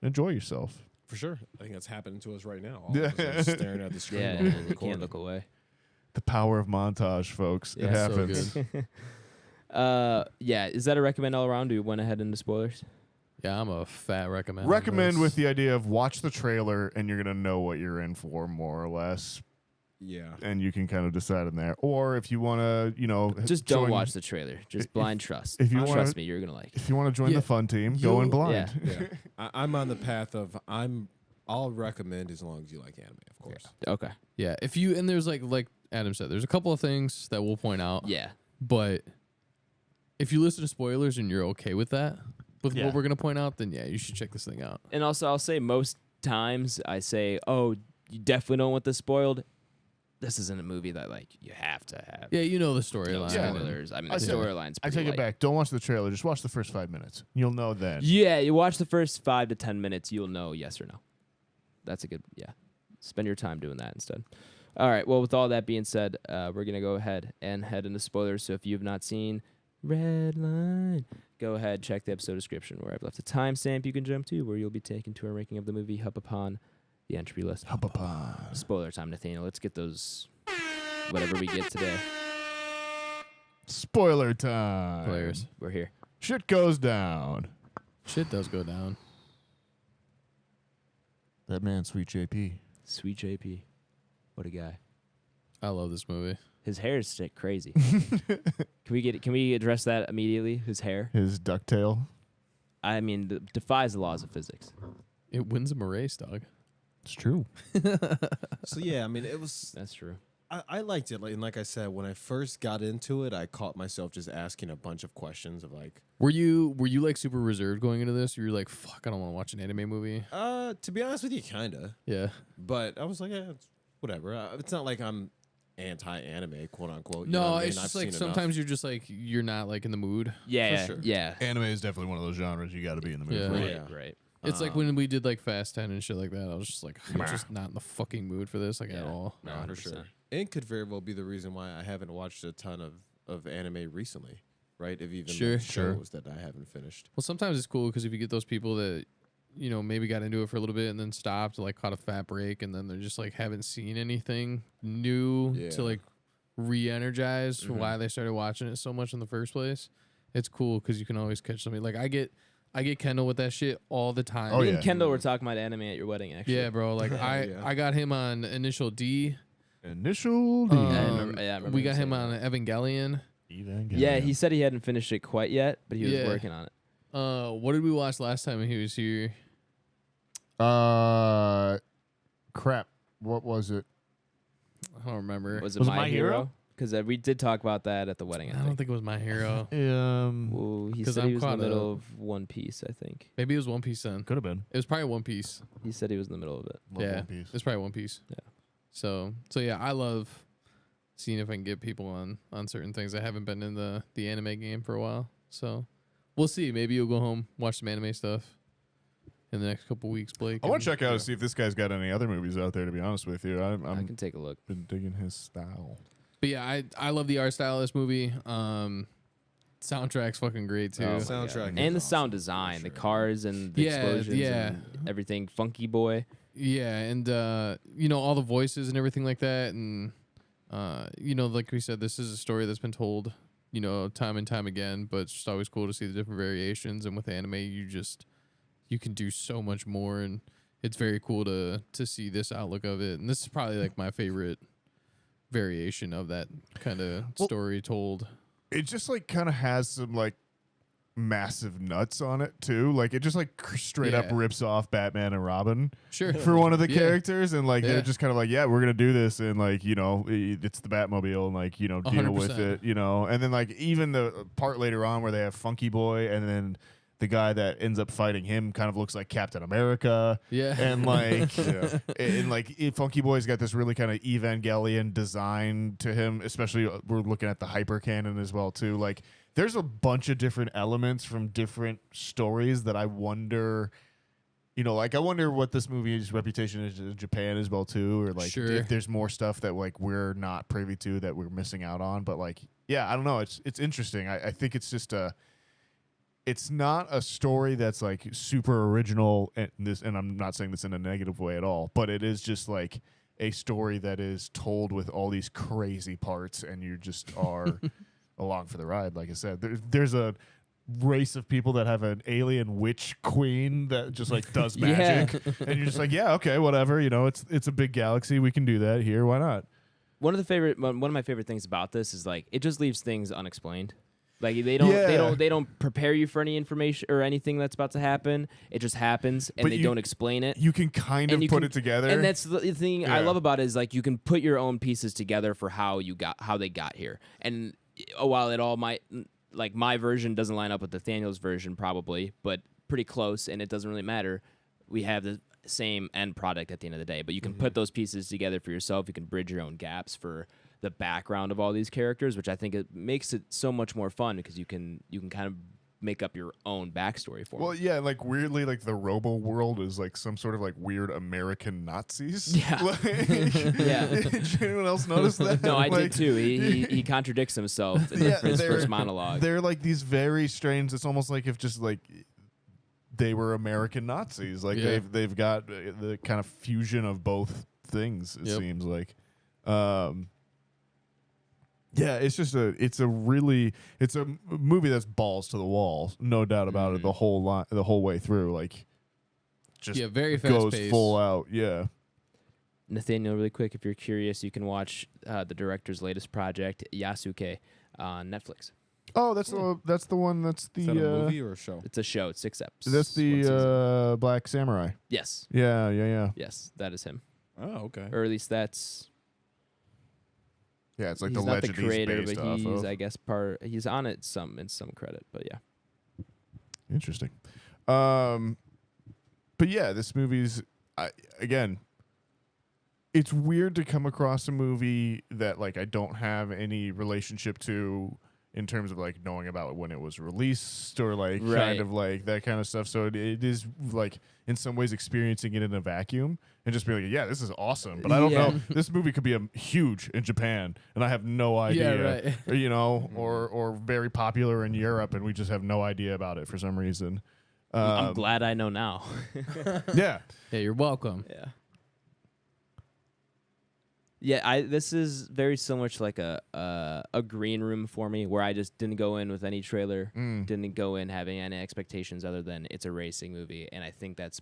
enjoy yourself. For sure. I think that's happening to us right now. All of us are staring at the screen. Yeah, while we're you recording. can't look away. The power of montage, folks. Yeah, it so happens. good. Yeah, is that a recommend all around? Do we went ahead into spoilers? Yeah, I'm a fat recommend. Recommend with the idea of watch the trailer and you're going to know what you're in for, more or less. Yeah. And you can kind of decide in there. Or if you want to, Just don't watch the trailer. Just blind trust. if you wanna- trust me, you're gonna like it. If you want to join Yeah. the fun team, go in blind. Yeah. I'm on the path of I'll recommend as long as you like anime, of course. Okay. Yeah, if you and there's like Adam said, there's a couple of things that we'll point out. Yeah. But if you listen to spoilers and you're okay with that, with Yeah. what we're gonna point out, then yeah, you should check this thing out. And also, I'll say most times I say, "Oh, you definitely don't want this spoiled." This isn't a movie that like you have to have. Yeah, you know the No storyline. Yeah. spoilers. I mean, I the take- storyline's I pretty take it light. back. Don't watch the trailer. Just watch the first 5 minutes. You'll know then. Yeah, you watch the first 5 to 10 minutes, you'll know yes or no. That's a good. Yeah, spend your time doing that instead. All right. Well, with all that being said, we're gonna go ahead and head into spoilers. So if you've not seen Redline, go ahead, check the episode description where I've left a timestamp you can jump to, where you'll be taken to our ranking of the movie up upon the Entropy list. Hop upon. Spoiler time, Nathaniel. Let's get those. Whatever we get today, Spoiler time. Players. we're here. Shit goes down. Shit does go down. That man, Sweet JP. Sweet JP, what a guy. I love this movie. His hair is sick, crazy. Can we address that immediately? His hair. His ducktail. I mean, defies the laws of physics. It wins him a race, dog. It's true. So yeah, I mean, it was. That's true. I liked it. And like I said, when I first got into it, I caught myself just asking a bunch of questions of like, Were you like super reserved going into this? You were like, fuck, I don't want to watch an anime movie. to be honest with you, kinda. Yeah. But I was like, yeah, it's whatever. It's not like I'm anti-anime, quote unquote. you No, know what I mean? it's I've just like seen enough. sometimes you're just like you're not like in the mood. Yeah, sure. yeah. Anime is definitely one of those genres you got to be in the mood Yeah. for. Right, Yeah. right. It's like when we did like Fast 10 and shit like that. I was just like, I'm just not in the fucking mood for this like at Yeah. all. No, for 100%. sure. And could very well be the reason why I haven't watched a ton of anime recently, right? If even Sure, like sure. shows that I haven't finished. Well, sometimes it's cool because if you get those people that, maybe got into it for a little bit and then stopped, like caught a fat break, and then they're just like haven't seen anything new Yeah. to like re-energize for why they started watching it so much in the first place. It's cool because you can always catch somebody. Like I get Kendall with that shit all the time. Oh, Me yeah. and Kendall were talking about anime at your wedding, actually. Yeah, bro. Like Yeah. I got him on Initial D. Initial D. I remember We him got him saying on that. Evangelion. Yeah, he said he hadn't finished it quite yet, but he was Yeah. working on it. What did we watch last time when he was here? Crap. What was it? I don't remember. Was it Was it My My Hero? Hero? Because we did talk about that at the wedding, I don't think it was My Hero. Well, he 'Cause said I'm he was in the caught middle up. of One Piece, I think. Maybe it was One Piece then. Could have been. It was probably One Piece. He said he was in the middle of it. Love yeah, One Piece. it's probably One Piece. Yeah. So yeah, I love seeing if I can get people on certain things. I haven't been in the anime game for a while, so we'll see. Maybe you'll go home, watch some anime stuff in the next couple weeks, Blake. I want and- to check out and see if this guy's got any other movies out there, to be honest with you. I I'm can take a look. been digging his style. But yeah, I love the art style of this movie. Soundtrack's fucking great too. Oh, Soundtrack and is the sound awesome, design, for the sure. cars and the Yeah, explosions yeah. and everything. Funky Boy. Yeah, and all the voices and everything like that, and like we said, this is a story that's been told, time and time again. But it's just always cool to see the different variations. And with anime, you can do so much more, and it's very cool to see this outlook of it. And this is probably like my favorite variation of that kind of story told. It just like kind of has some like massive nuts on it too. Like it just like straight up Yeah. rips off Batman and Robin Sure. for one of the Yeah. characters, and like Yeah. they're just kind of like, yeah, we're gonna do this, and like it's the Batmobile, and like deal with 100%. it, and then like even the part later on where they have Funky Boy, and then the guy that ends up fighting him kind of looks like Captain America. Yeah. And like, and like Funky Boy's got this really kind of Evangelion design to him, especially we're looking at the hyper canon as well too. Like there's a bunch of different elements from different stories that I wonder, you know, like I wonder what this movie's reputation is in Japan as well too, or like if there's more stuff that like we're not privy to that we're missing out on. But like, yeah, I don't know. It's interesting. I think it's just it's not a story that's like super original, and I'm not saying this in a negative way at all, but it is just like a story that is told with all these crazy parts, and you just are along for the ride. Like I said, there's a race of people that have an alien witch queen that just like does magic, and you're just like, yeah, okay, whatever. You know, it's a big galaxy. We can do that here. Why not? One of my favorite things about this is like it just leaves things unexplained. Like they don't prepare you for any information or anything that's about to happen. It just happens, and they don't explain it. You can kind of put it together, and that's the thing I love about it is like you can put your own pieces together for how they got here. And while it all might, like my version doesn't line up with Nathaniel's version probably, but pretty close, and it doesn't really matter. We have the same end product at the end of the day, but you can put those pieces together for yourself. You can bridge your own gaps for the background of all these characters, which I think it makes it so much more fun because you can kind of make up your own backstory for them. Well, yeah, like weirdly, like the Robo world is like some sort of like weird American Nazis. Yeah. Yeah. Did anyone else notice that? No, I like, did too. He contradicts himself in his first monologue. They're like these very strange. It's almost like if just like they were American Nazis. Like they've got the kind of fusion of both things. It seems like. Yeah, it's just it's a movie that's balls to the wall, no doubt about it. The whole way through, like, just very fast goes paced. full out. Yeah. Nathaniel, really quick, if you're curious, you can watch the director's latest project, Yasuke, on Netflix. Oh, that's the one. That's the Is that a movie or a show? It's a show. It's 6 episodes. That's the Black Samurai. Yes. Yeah. Yes, that is him. Oh, okay. Or at least that's. Yeah, it's like He's the not legend the creator, he's based but off he's of. I guess he's on it in some credit, but yeah. Interesting. But yeah, this movie's again. It's weird to come across a movie that like I don't have any relationship to in terms of like knowing about when it was released or like kind of like that kind of stuff. So it is like in some ways experiencing it in a vacuum and just being like, yeah, this is awesome. But I don't know. This movie could be huge in Japan and I have no idea. Or, you know, or very popular in Europe and we just have no idea about it for some reason. I'm glad I know now. Yeah. Yeah, you're welcome. Yeah. Yeah, this is very similar to like a green room for me, where I just didn't go in with any trailer, didn't go in having any expectations other than it's a racing movie, and I think that's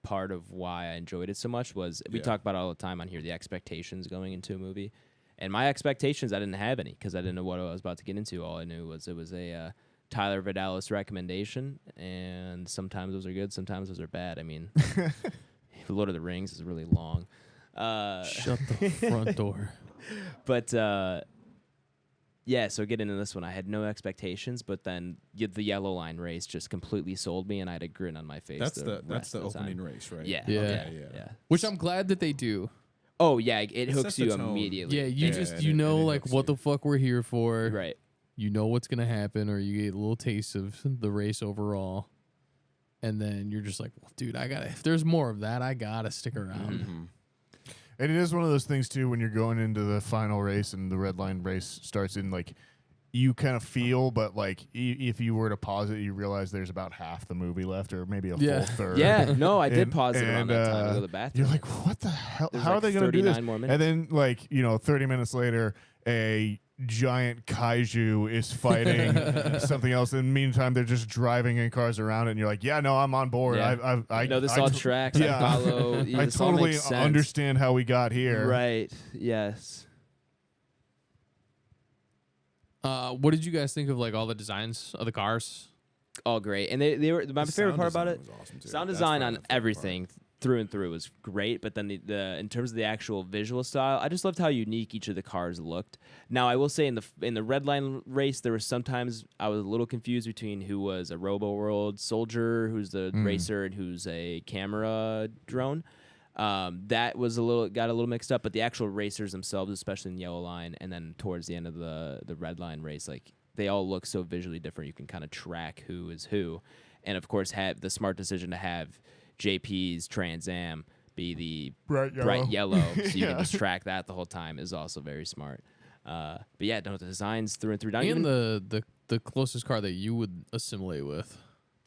part of why I enjoyed it so much. Was we talk about it all the time on here, the expectations going into a movie, and my expectations I didn't have any because I didn't know what I was about to get into. All I knew was it was a Tyler Vidalis recommendation, and sometimes those are good, sometimes those are bad. I mean, Lord of the Rings is really long. Shut the front door. But yeah, so getting into this one, I had no expectations, but then the yellow line race just completely sold me, and I had a grin on my face. That's the opening race, right? Yeah. Yeah. Okay, yeah. Which I'm glad that they do. Oh yeah, it hooks sets the you tone. immediately. Yeah, you know like hooks what you. the fuck we're here for. Right. You know what's gonna happen, or you get a little taste of the race overall, and then you're just like, well, dude, if there's more of that, I gotta stick around. Mm-hmm. And it is one of those things too when you're going into the final race and the red line race starts in like you kind of feel, but like if you were to pause it, you realize there's about half the movie left, or maybe a full third. Yeah, no, I did And- pause it around that time to go to the You're bathroom. like, what the hell? There's How like are they going to do this? 39 more minutes. And then, like 30 minutes later, a giant kaiju is fighting something else. In the meantime, they're just driving in cars around it, and you're like, yeah, no, I'm on board. Yeah. I know this all tracks. Yeah. I follow. I This all totally makes sense. understand how we got here. Right. Yes. What did you guys think of like all the designs of the cars? All great, and they were my favorite part about it. Was awesome too. Sound That's design probably on my favorite everything through and through was great. But then the in terms of the actual visual style, I just loved how unique each of the cars looked. Now I will say in the Redline race, there was sometimes I was a little confused between who was a Robo World soldier, who's the racer, and who's a camera drone. That was got a little mixed up. But the actual racers themselves, especially in Yellow Line, and then towards the end of the Redline race, like they all look so visually different. You can kind of track who is who, and of course have the smart decision to have JP's Trans Am be the bright yellow so you can just track that the whole time is also very smart. But yeah, no, the designs through and through. And the closest car that you would assimilate with.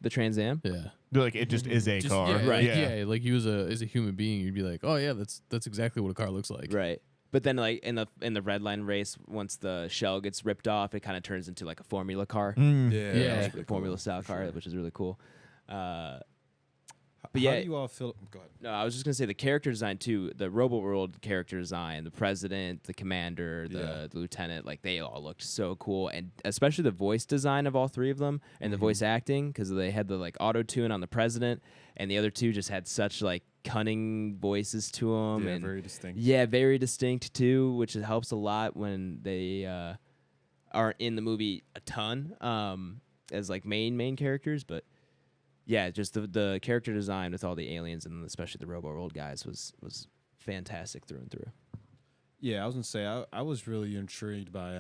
The Trans Am? Yeah. Like it just is a car. Yeah, Right. Yeah, like you as a human being, you'd be like, oh yeah, that's exactly what a car looks like. Right. But then like in the Redline race, once the shell gets ripped off, it kind of turns into like a formula car. Yeah. Like a formula style car, which is really cool. But yeah, how do you all feel? Go ahead. No, I was just gonna say the character design too. The Robo World character design, the president, the commander, the lieutenant, like they all looked so cool, and especially the voice design of all three of them, and the voice acting because they had the like auto tune on the president, and the other two just had such like cunning voices to them, Yeah, and very distinct. Yeah, very distinct too, which helps a lot when they are in the movie a ton as like main characters, but. Yeah, just the character design with all the aliens and especially the Robo World guys was fantastic through and through. Yeah, I was gonna say I was really intrigued by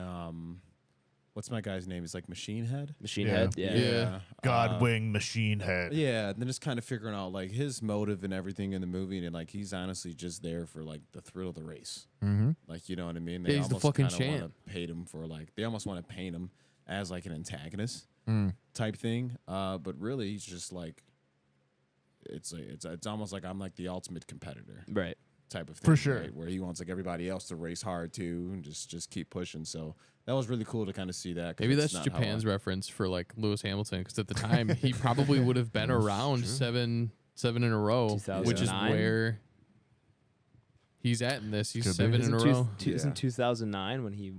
what's my guy's name? He's like Machine Head. Machine Yeah. Head, yeah. Yeah. Godwing machine head. Yeah, and then just kind of figuring out like his motive and everything in the movie, and like he's honestly just there for like the thrill of the race. Mm-hmm. Like you know what I mean? Yeah, he's the almost fucking kinda wanna champ. paint him for like they almost want to paint him as like an antagonist type thing. But really, he's just like it's almost like I'm like the ultimate competitor Right. type of thing. For sure. Right? Where he wants like everybody else to race hard too and just keep pushing. So that was really cool to kind of see that. 'Cause Maybe it's that's not how Japan's reference for like Lewis Hamilton, because at the time he probably would have been around seven in a row, which is 2009? where he's at in this. He's Could be. seven in a row. Isn't 2009 when he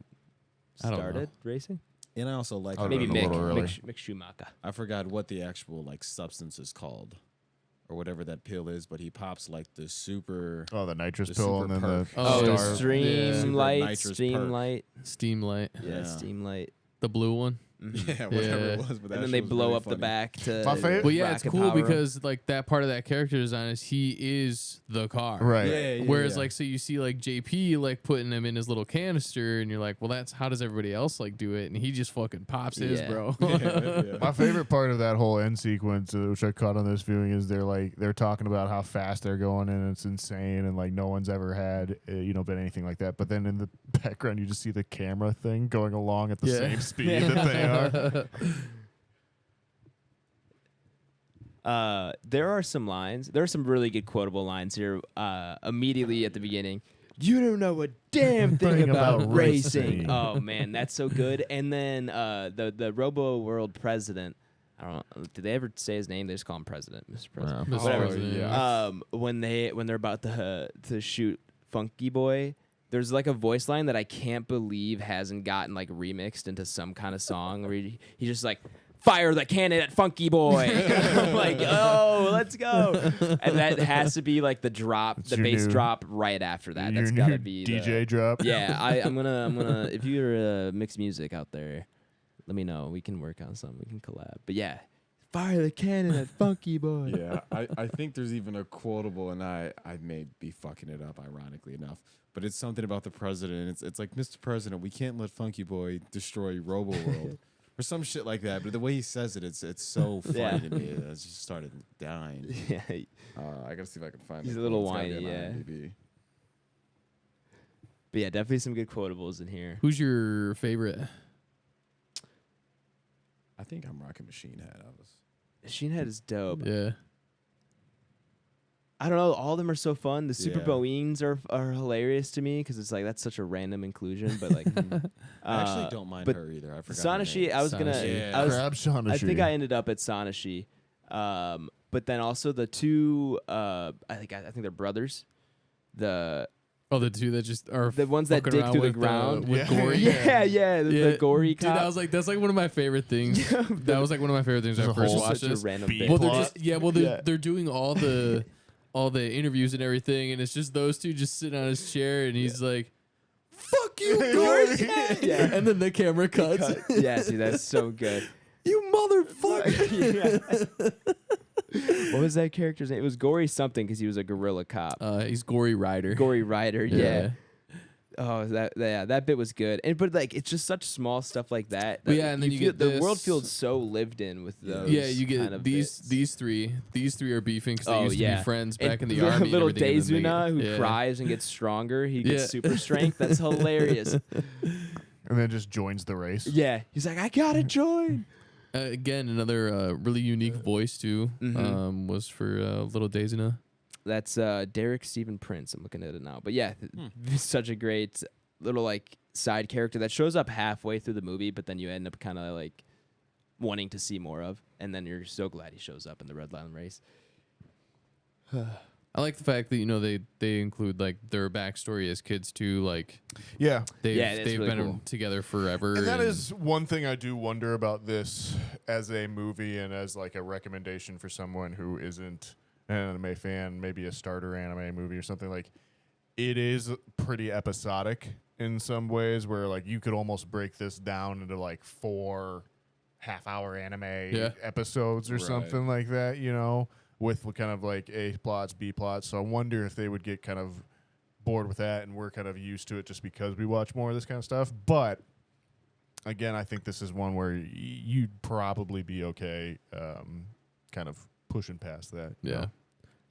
I don't know. started racing? And I also like Oh, Maybe a little early. Mick Schumacher. I forgot what the actual like substance is called, or whatever that pill is, but he pops like the super. Oh, the nitrous The pill super and then the perk. Oh, the star. Stream Super Light, nitrous Steam perk. Light. Steam light, Yeah, Yeah. Steam Light. the blue one. Yeah, whatever Yeah. it was. But that And then shit they was blow really up the funny. back to My favorite- But yeah, rack it's and cool power 'em. because like that part of that character design is he is the car. Right. Yeah, Whereas yeah. like so you see like JP like putting him in his little canister and you're like, well that's how does everybody else like do it? And he just fucking pops his, Yeah. bro. Yeah. My favorite part of that whole end sequence, which I caught on this viewing, is they're talking about how fast they're going and it's insane and like no one's ever had been anything like that. But then in the background, you just see the camera thing going along at the Yeah. same speed that they are. There are some lines. There are some really good quotable lines here. Immediately at the beginning, you don't know a damn thing about racing. racing. Oh man, that's so good. And then the Robo World president. I don't know. Did they ever say his name? They just call him President, Mr. President. Mr. Whatever. President, yeah. When they're about to shoot Funky Boy, there's like a voice line that I can't believe hasn't gotten like remixed into some kind of song where he's just like, fire the cannon at Funky Boy. I'm like, oh, let's go. And that has to be like the your bass new- drop right after that. That's Your gotta new be DJ drop. Yeah, I'm gonna if you're mixed music out there, let me know. We can work on something. We can collab. But yeah, fire the cannon at Funky Boy. Yeah, I think there's even a quotable, and I may be fucking it up, ironically enough, but it's something about the president. It's like, Mr. President, we can't let Funky Boy destroy Robo World. Or some shit like that, but the way he says it, it's so funny Yeah. to me. I just started dying. Yeah, I gotta see if I can find. He's it. a little It's gotta be whiny, on yeah. IMDb. but yeah, definitely some good quotables in here. Who's your favorite? I think I'm rocking Machine Head. Machine Head is dope. Yeah. I don't know. All of them are so fun. The Super Yeah. Boeings are hilarious to me because it's like that's such a random inclusion. But like, I actually don't mind but her either. I forgot. her Sanashi, name. I was gonna. Sanashi. I was. Crab Shaughnessy. I think I ended up at Sanashi. But then also the two. I think they're brothers. The The two that just are The ones that fucking dig around through the with, ground. with Yeah. gory. yeah, the gory Dude, cop. that's like one of my favorite things. That was like one of my favorite things when I There's a first whole watched such a this. random B bit. Well, plot. they're just they're doing all the all the interviews and everything, and it's just those two just sitting on his chair, and he's like, "Fuck you, Gory!" Yeah. And then the camera cuts. Yeah, dude, that's so good. You motherfucker! What was that character's name? It was Gory something because he was a gorilla cop. He's Gory Rider. Gory Rider, yeah. Oh, that bit was good. But like, it's just such small stuff like that. But yeah, and then you get the this- world feels so lived in with those. Yeah, you kind get of these bits. three. These three are beefing because they Oh, used to yeah. be friends And back in the army. Little and everything, and Daizuna then who they- cries and gets stronger. He gets Yeah. super strength. That's hilarious. And then just joins the race. Yeah, he's like, I gotta join. Again, another really unique voice too. Mhm. Was for Little Daisina. That's Derek Stephen Prince. I'm looking at it now. But yeah, such a great little like side character that shows up halfway through the movie, but then you end up kind of like wanting to see more of, and then you're so glad he shows up in the Redline race. I like the fact that they include like their backstory as kids too. Like Yeah. they've it's they've really been cool. together forever. And that is one thing I do wonder about this as a movie and as like a recommendation for someone who isn't an anime fan, maybe a starter anime movie or something. Like, it is pretty episodic in some ways where like you could almost break this down into like 4 half-hour anime episodes or Right. something like that, you know, with kind of like A plots, B plots. So I wonder if they would get kind of bored with that, and we're kind of used to it just because we watch more of this kind of stuff. But again, I think this is one where you'd probably be okay kind of pushing past that. you Yeah. know?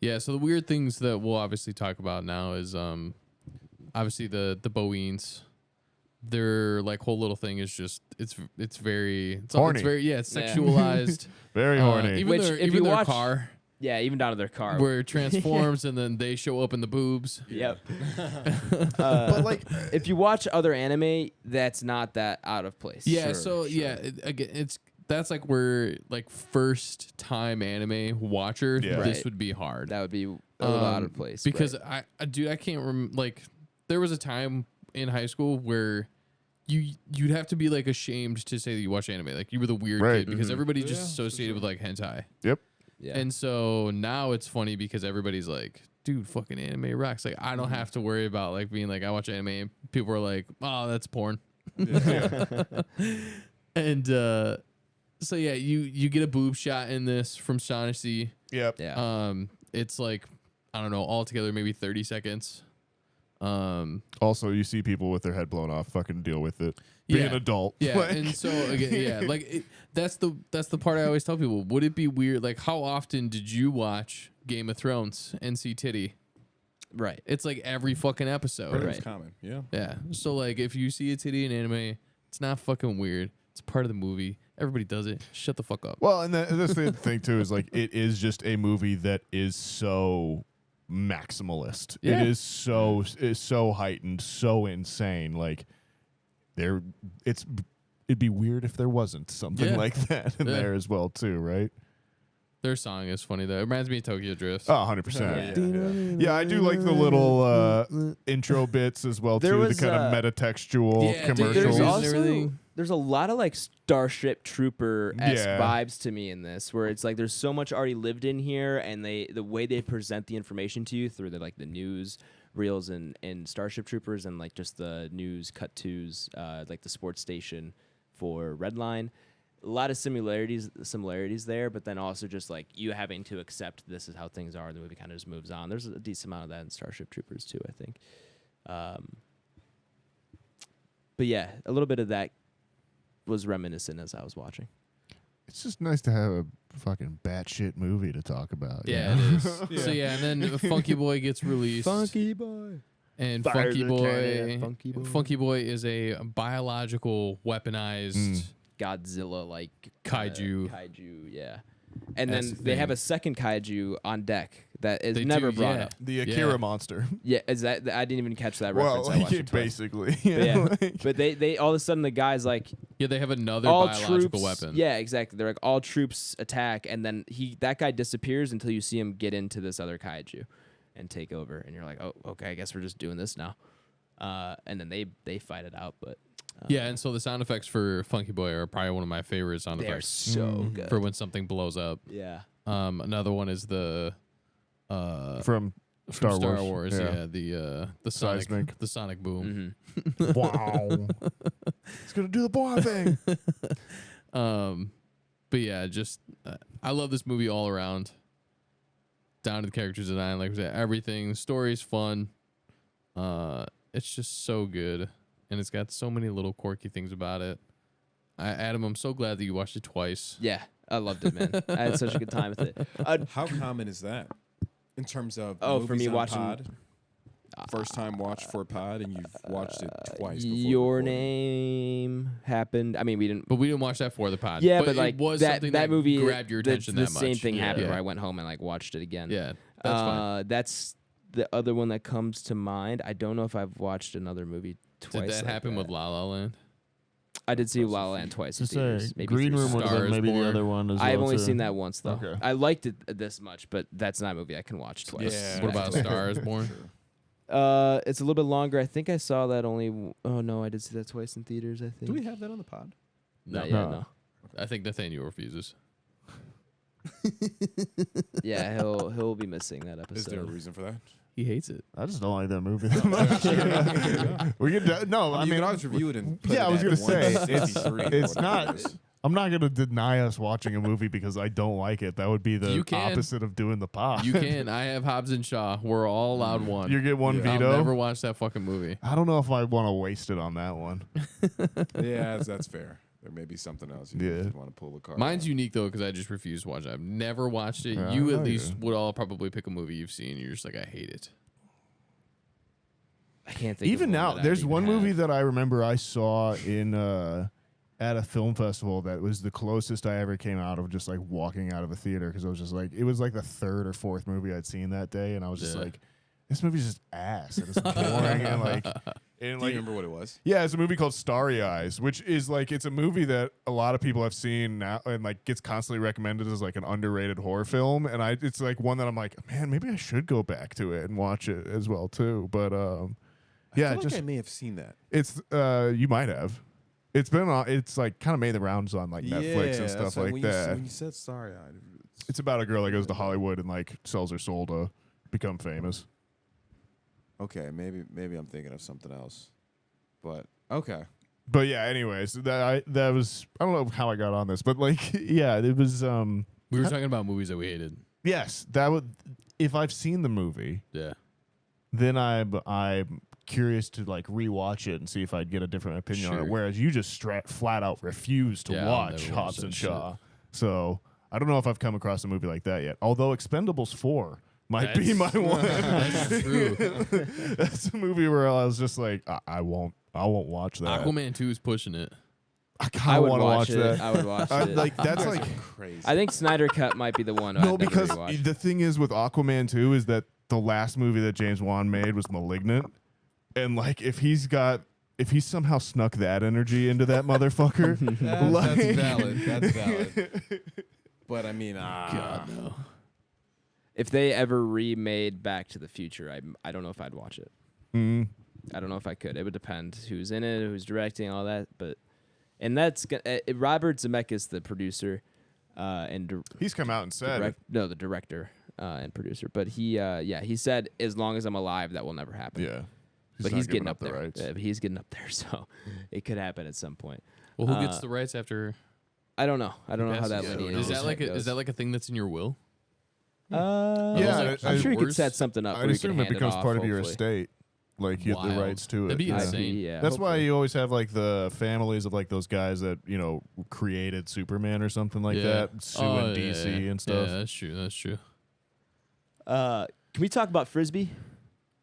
Yeah, so the weird things that we'll obviously talk about now is obviously the Boeings. Their like whole little thing is just it's very Horny. it's very Yeah. sexualized. Very horny. Even Which, their, if even you their watch- car Yeah, even down to their car. where it transforms and then they show up in the boobs. Yep. But like, If you watch other anime, that's not that out of place. Yeah, again, that's like where like first time anime watcher, Yeah. Right. this would be hard. that would be a little out of place. Because right. I can't remember. Like, there was a time in high school where you'd have to be like ashamed to say that you watch anime. Like, you were the weird Right. kid because everybody's Yeah, just for associated with like hentai. yep. yeah. And so now it's funny because everybody's like, dude, fucking anime rocks. Like, I don't have to worry about like being like, I watch anime, and people are like, oh, that's porn. And so yeah, you get a boob shot in this from Shaughnessy. Yep. yeah. It's like, I don't know, altogether maybe 30 seconds. Also, you see people with their head blown off. Fucking deal with it. Be an adult. Yeah, Like- and so again, yeah, like that's the part I always tell people. Would it be weird? Like, how often did you watch Game of Thrones and see titty? right. It's like every fucking episode. Pretty Right. much common. Yeah. Yeah. So like, if you see a titty in anime, it's not fucking weird. It's part of the movie. Everybody does it. Shut the fuck up. Well, and that's the thing too is like it is just a movie that is so maximalist. Yeah. It is so heightened, so insane. Like it'd be weird if there wasn't something Yeah. like that in Yeah. there as well too, right? Their song is funny though. It reminds me of Tokyo Drift. Oh, 100%. Yeah. Yeah, I do like the little intro bits as well There too. was, The kind of metatextual Yeah, dude, commercials. There's and also everything. there's a lot of like Starship Trooper-esque Yeah. vibes to me in this, where it's like there's so much already lived in here, and the way they present the information to you through the news reels and Starship Troopers and like just the news cut tos, like the sports station for Redline. A lot of similarities there, but then also just like you having to accept this is how things are. The movie kind of just moves on. There's a decent amount of that in Starship Troopers too, I think. But yeah, a little bit of that was reminiscent as I was watching. It's just nice to have a fucking batshit movie to talk about. you Yeah, know? it is. So yeah, and then Funky Boy gets released. Boy. And Fire Funky the Boy, cannon, Funky Boy. Is a biological weaponized. Mm. Godzilla like Kaiju. Kaiju, yeah. And That's then the they have thing. a second kaiju on deck that is They never do, brought yeah. up. The Akira Yeah. monster. Yeah, is that I didn't even catch that Well, reference. I watched it twice. basically. But yeah, like- but they all of a sudden the guy's like Yeah, they have another all biological troops. weapon. Yeah, exactly. They're like all troops attack, and then that guy disappears until you see him get into this other kaiju and take over, and you're like, oh, okay, I guess we're just doing this now. And then they fight it out, but Yeah, and so the sound effects for Funky Boy are probably one of my favorite sound they're effects so good. for when something blows up. Yeah. Another one is the From Star Wars. Yeah, the Seismic. the sonic boom. Wow. It's gonna do the boy thing. But yeah, just I love this movie all around. Down to the character design, like I said, everything. The story's fun. It's just so good, and it's got so many little quirky things about it. Adam, I'm so glad that you watched it twice. Yeah, I loved it, man. I had such a good time with it. How common is that in terms of for me on watching pod? First time watch for a pod, and you've watched it twice. Before Your recording. Name happened. I mean, we didn't. But we didn't watch that for the pod. Yeah, but it like was that something that movie grabbed your attention the that much. same thing happened Yeah. where I went home and like watched it again. Yeah, that's fine. That's the other one that comes to mind. I don't know if I've watched another movie twice. Did that like happen with La La Land? I did see La La Land twice. In To theaters, say, maybe Green 3 Room would have been Stars maybe Born. the other one as well. I've only too. seen that once though. Okay. I liked it this much, but that's not a movie I can watch twice. Yeah. What about Stars Born? It's a little bit longer. I think I saw that only. Oh no, I did see that twice in theaters. I think. Do we have that on the pod? Not No. yet. No. I think Nathaniel refuses. Yeah, he'll be missing that episode. Is there a reason for that? He hates it. I just don't like that movie that much. We could no. I you mean, can always review it and put yeah, it I was at gonna say 153 or it's whatever not. it is. I'm not gonna deny us watching a movie because I don't like it. That would be the You can. opposite of doing the pod. You can. I have Hobbs and Shaw. We're all allowed one. You get one Yeah. veto. I'll never watch that fucking movie. I don't know if I want to waste it on that one. Yeah, that's fair. There may be something else you Yeah. want to pull the card. Mine's unique though because I just refuse to watch it. I've never watched it. Yeah, You I at know least you. would all probably pick a movie you've seen. You're just like, I hate it. I can't think. Even of now, one that there's I'd one even movie have. that I remember I saw in at a film festival that was the closest I ever came out of just like walking out of a theater because I was just like, it was like the third or fourth movie I'd seen that day, and I was just Yeah. like, this movie's just ass and it's boring and like. And Do you remember what it was? Yeah, it's a movie called Starry Eyes, which is like it's a movie that a lot of people have seen now and like gets constantly recommended as like an underrated horror film. And it's like one that I'm like, man, maybe I should go back to it and watch it as well too. But yeah, I feel just like I may have seen that. it's you might have. It's been it's like kind of made the rounds on like Netflix and that's stuff what- like when that. when you said Starry Eyed, It's about a girl that goes to Hollywood and like sells her soul to become famous. okay, maybe I'm thinking of something else, but okay. But yeah, anyways, that was I don't know how I got on this, but like yeah, it was We were talking about movies that we hated. yes, that would if I've seen the movie, Yeah. then I'm curious to like rewatch it and see if I'd get a different opinion on Sure. it. Whereas you just flat out refuse to Yeah, I'll watch never watch Hobbs that and shit. Shaw. So I don't know if I've come across a movie like that yet. Although Expendables 4 might be my one. That's true. That's a movie where I was just like, I won't watch that. Aquaman 2 is pushing it. I I kind of would want to watch it. that. I would watch it. Like that's like Crazy. I think Snyder Cut might be the one. no, I'd never because rewatch. the thing is with Aquaman 2 is that the last movie that James Wan made was Malignant, and like if he's somehow snuck that energy into that motherfucker, like- That's valid. That's valid. But I mean, God, no. If they ever remade Back to the Future, I don't know if I'd watch it. Mm. I don't know if I could. It would depend who's in it, who's directing, all that. And that's Robert Zemeckis, the producer, and He's come out and said, the director and producer. But he said as long as I'm alive, that will never happen. yeah, But not he's giving getting up the there. rights. He's getting up there, so it could happen at some point. Well, who gets the rights after? I don't know. I don't know how that Yeah, lineage who Is that like goes. is that like a thing that's in your will? Yeah, I'm sure you could worse? set something up. I'd where you could assume it hand becomes off, part of your hopefully. estate. Like you get the Wild. rights to it. That'd be yeah. insane. Yeah, That's why hopefully. you always have like the families of like those guys that created Superman or something like that, suing DC and stuff. Yeah, that's true. That's true. Can we talk about Frisbee?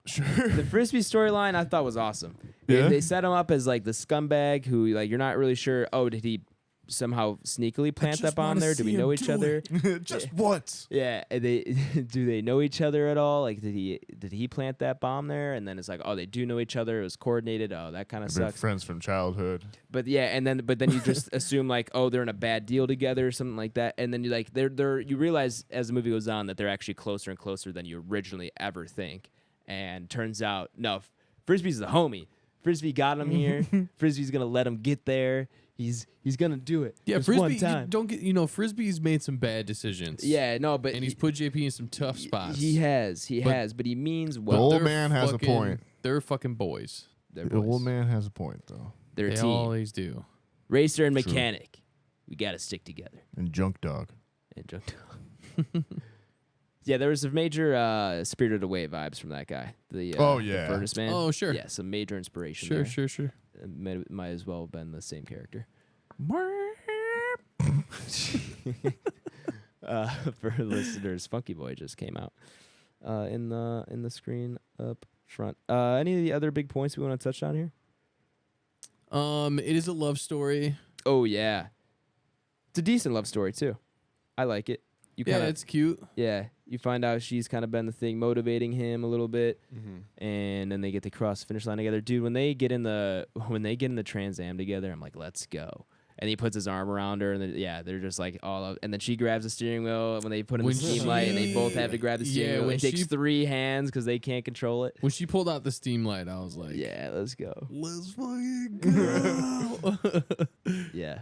Sure. The Frisbee storyline I thought was awesome. Yeah? They set him up as like the scumbag who like you're not really sure. Oh, did he somehow sneakily plant that bomb there? Do we know each other? Just once. Yeah, and do they know each other at all? Like, did he plant that bomb there? And then it's like, oh, they do know each other. It was coordinated. Oh, that kind of They're sucks. friends from childhood. But yeah, and then you just assume like, oh, they're in a bad deal together or something like that. And then you like you realize as the movie goes on that they're actually closer and closer than you originally ever think. And turns out, no, Frisbee's the homie. Frisbee got him here. Frisbee's gonna let him get there. He's gonna do it. Yeah, Just one Frisbee. time. Don't get Frisbee's made some bad decisions. Yeah, no, but and he's put JP in some tough spots. He has, but he means The well. old They're man has a point. They're fucking boys. They're The old boys. man has a point, though. They're a They team. always do. Racer and mechanic. We gotta stick together. And Junk Dog. And junk dog. Yeah, there was some major Spirited Away vibes from that guy. The the Furnace Man. Oh, sure. Yeah, some major inspiration. Sure, there. sure. It might as well have been the same character. For listeners, Funky Boy just came out in the screen up front. Any of the other big points we want to touch on here? It is a love story. Oh yeah, it's a decent love story too. I like it. It's cute. Yeah, you find out she's kind of been the thing motivating him a little bit, and then they get to cross the finish line together. Dude, when they get in the Trans Am together, I'm like, let's go. And he puts his arm around her, and they're just like all out. And then she grabs the steering wheel when they put in the steam light, and they both have to grab the steering wheel. It takes 3 hands because they can't control it. When she pulled out the steam light, I was like, yeah, let's go. Let's fucking go. Yeah.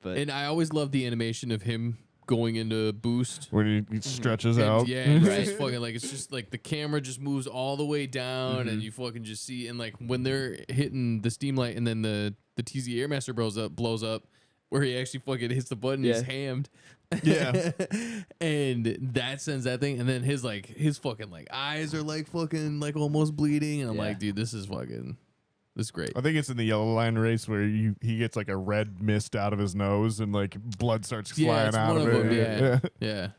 But And I always love the animation of him going into boost. When he stretches And, out. yeah, and it's just fucking like, it's just like the camera just moves all the way down, and you fucking just see, and like when they're hitting the steam light, and then the TZ Airmaster blows up, where he actually fucking hits the button, he's hammed. Yeah. And that sends that thing, and then his fucking like eyes are like fucking like almost bleeding, and I'm like, dude, this is great. I think it's in the yellow line race where he gets like a red mist out of his nose and like blood starts flying it's out one of of it. them, yeah.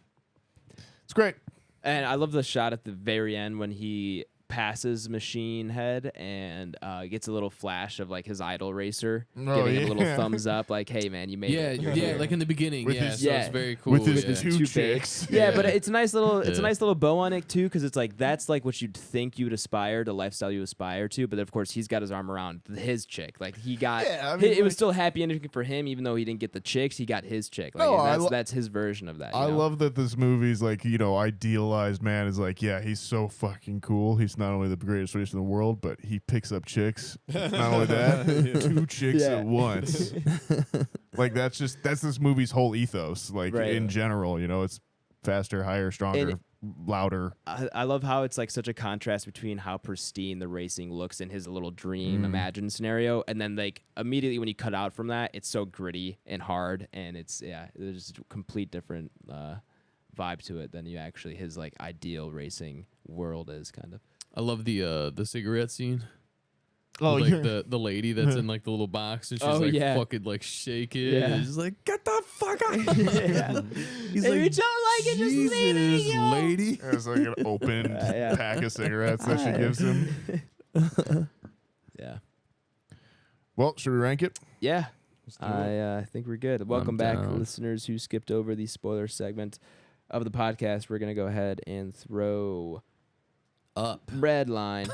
It's great. And I love the shot at the very end when he passes Machine Head and gets a little flash of like his idol racer giving him a little thumbs up, like, "Hey man, you made it." Yeah, like in the beginning. With So it's very cool. With his two Two chicks. Yeah, but it's a nice little bow on it too, because it's like that's like what you'd think you'd aspire to, lifestyle you aspire to, but of course he's got his arm around his chick. Like he got, it was still a happy ending for him, even though he didn't get the chicks. He got his chick. Like that's his version of that. I love that this movie's like, idealized man is like, yeah, he's so fucking cool. He's not only the greatest racer in the world, but he picks up chicks. Not only that, 2 chicks at once. Like that's this movie's whole ethos. Like in general, it's faster, higher, stronger, louder. I love how it's like such a contrast between how pristine the racing looks in his little dream imagined scenario, and then like immediately when you cut out from that, it's so gritty and hard, and there's a complete different vibe to it than his like ideal racing world is kind of. I love the cigarette scene. Oh, like the lady that's in like the little box, and she's fucking like shaking. Yeah. And she's like, "Get the fuck out!" He's If like, you don't like it, just leave it, Jesus, lady. There's like an open pack of cigarettes that she gives him. Yeah. Well, should we rank it? Yeah. I think we're good. Welcome back, down. listeners who skipped over the spoiler segment of the podcast. We're going to go ahead and throw Up. Redline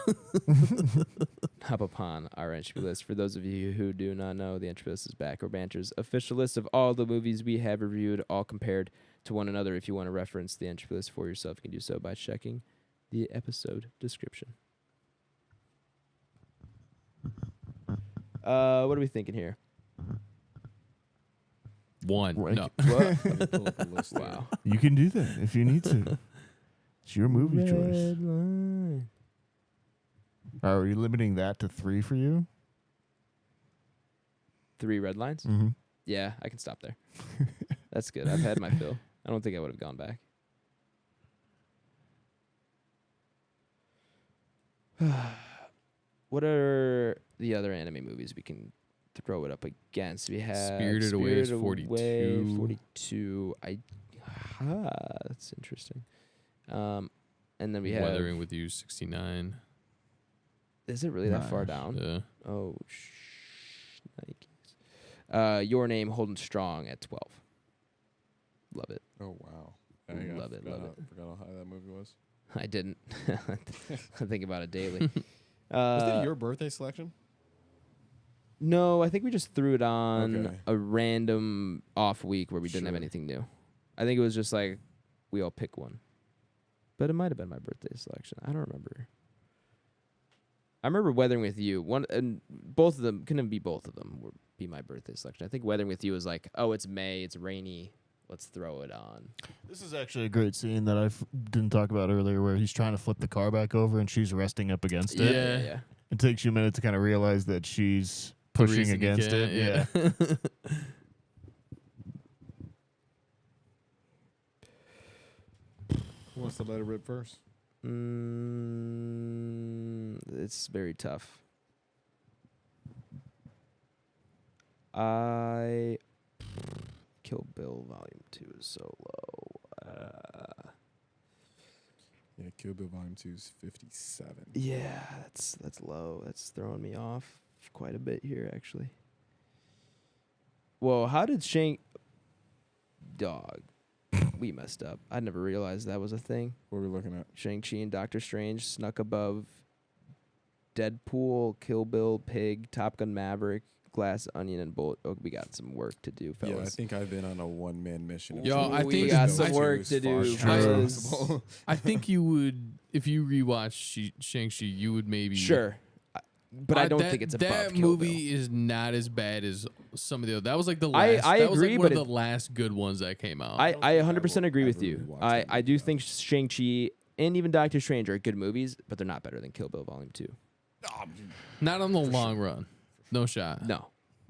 up upon our entry list. For those of you who do not know, the entry list is Back Row Banter's official list of all the movies we have reviewed, all compared to one another. If you want to reference the entry list for yourself, you can do so by checking the episode description. What are we thinking here? 1. Rank No. it. Wow. You can do that if you need to. It's your movie choice. Redline. Are we limiting that to 3 for you? 3 red lines? Mm-hmm. Yeah, I can stop there. That's good. I've had my fill. I don't think I would have gone back. What are the other anime movies we can throw it up against? We have Spirited Away is 42. 42. That's interesting. And then we have. Weathering with You 69. Is it really that far down? Yeah. Oh, Your Name Holding Strong at 12. Love it. Oh wow! Love it. Forgot how high that movie was. I didn't. I think about it daily. Was that your birthday selection? No, I think we just threw it on Okay. a random off week where we didn't have anything new. I think it was just like we all pick one. But it might have been my birthday selection. I don't remember. I remember Weathering with You. One and both of them couldn't be both of them would be my birthday selection. I think Weathering with You was like, oh, it's May, it's rainy, let's throw it on. This is actually a great scene that I didn't talk about earlier, where he's trying to flip the car back over and she's resting up against it. Yeah. It takes you a minute to kind of realize that she's pushing against it. Yeah. Who wants to let it rip first? It's very tough. Kill Bill Volume 2 is so low. Yeah, Kill Bill Volume 2 is 57. Yeah, that's low. That's throwing me off quite a bit here, actually. Well, how did Dog? We messed up. I never realized that was a thing. What are we looking at? Shang-Chi and Doctor Strange snuck above Deadpool, Kill Bill, Pig, Top Gun Maverick, Glass Onion, and Bullet. Oh, we got some work to do, fellas. Yeah, I think I've been on a one-man mission. Yo, I we think got I- some work to do. Possible. I think you would, if you rewatch Shang-Chi, you would maybe. Sure. But I don't think it's above that Kill movie Bill. is not as bad as some of the other. That was like the last. I that was agree, like one but of the last good ones that came out. I don't think I 100% will agree with ever you. rewatch I that do movie, think Shang-Chi and even Doctor Strange are good movies, but they're not better than Kill Bill Volume 2. Not on the long run. No shot. No.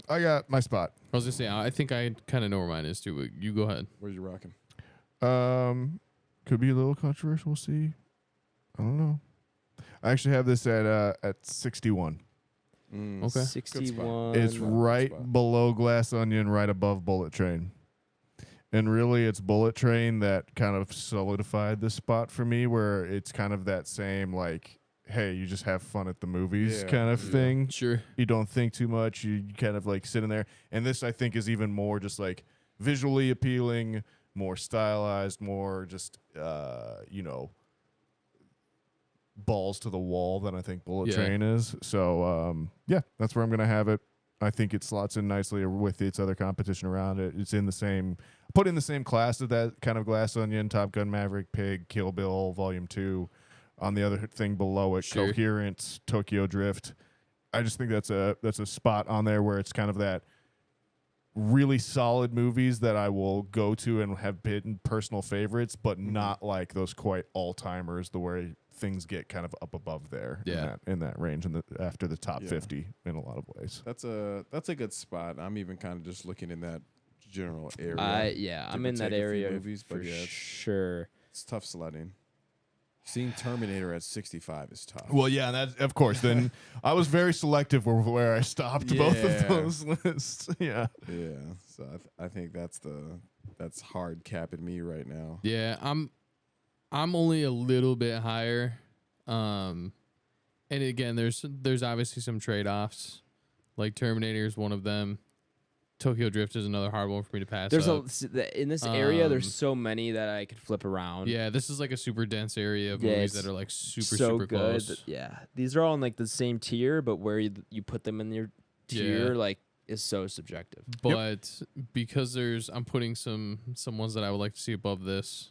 I got my spot. I was gonna say I think I kind of know where mine is too. But you go ahead. Where's you rocking? Could be a little controversial. We'll see. I don't know. I actually have this at 61. Okay. 61. It's right spot. below Glass Onion, right above Bullet Train. And really, it's Bullet Train that kind of solidified this spot for me, where it's kind of that same, like, hey, you just have fun at the movies Yeah, kind of yeah. thing. Sure. You don't think too much. You kind of like sit in there. And this, I think, is even more just like visually appealing, more stylized, more just, balls to the wall than I think Bullet Yeah. Train is. So, yeah, that's where I'm going to have it. I think it slots in nicely with its other competition around it. It's in the same, put in the same class of that kind of Glass Onion, Top Gun Maverick, Pig, Kill Bill, Volume 2. On the other thing below it, Sure. Coherence, Tokyo Drift. I just think that's a spot on there where it's kind of that really solid movies that I will go to and have been personal favorites, but not like those quite all-timers, the way things get kind of up above there in that range and after the top 50 in a lot of ways. That's a good spot. I'm even kind of just looking in that general area. I'm in that take a few area movies, for but yeah, sure. it's tough sledding. Seeing Terminator at 65 is tough. Well, yeah, that of course. Then I was very selective where I stopped both Yeah. of those lists. Yeah. Yeah, so I think that's hard capping me right now. Yeah, I'm only a little bit higher. And again, there's obviously some trade-offs. Like Terminator is one of them. Tokyo Drift is another hard one for me to pass There's up. in this area. There's so many that I could flip around. Yeah, this is like a super dense area of Yeah, movies it's that are like super so super good. close. Yeah, these are all in like the same tier, but where you put them in your tier like is so subjective. But because I'm putting some ones that I would like to see above this,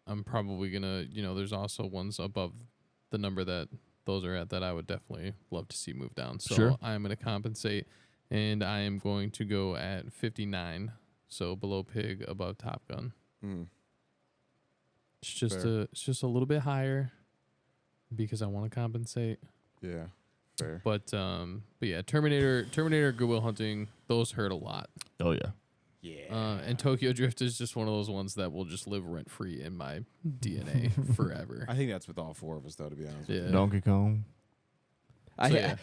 I'm probably gonna there's also ones above the number that those are at that I would definitely love to see move down. So Sure. I'm gonna compensate, and I am going to go at 59. So below Pig, above Top Gun. It's just a little bit higher because I want to compensate. Yeah, fair. But yeah, Terminator, Good Will Hunting, those hurt a lot. Oh yeah. Yeah. And Tokyo Drift is just one of those ones that will just live rent free in my DNA forever. I think that's with all four of us, though, to be honest. with Yeah. Donkey Kong. I yeah.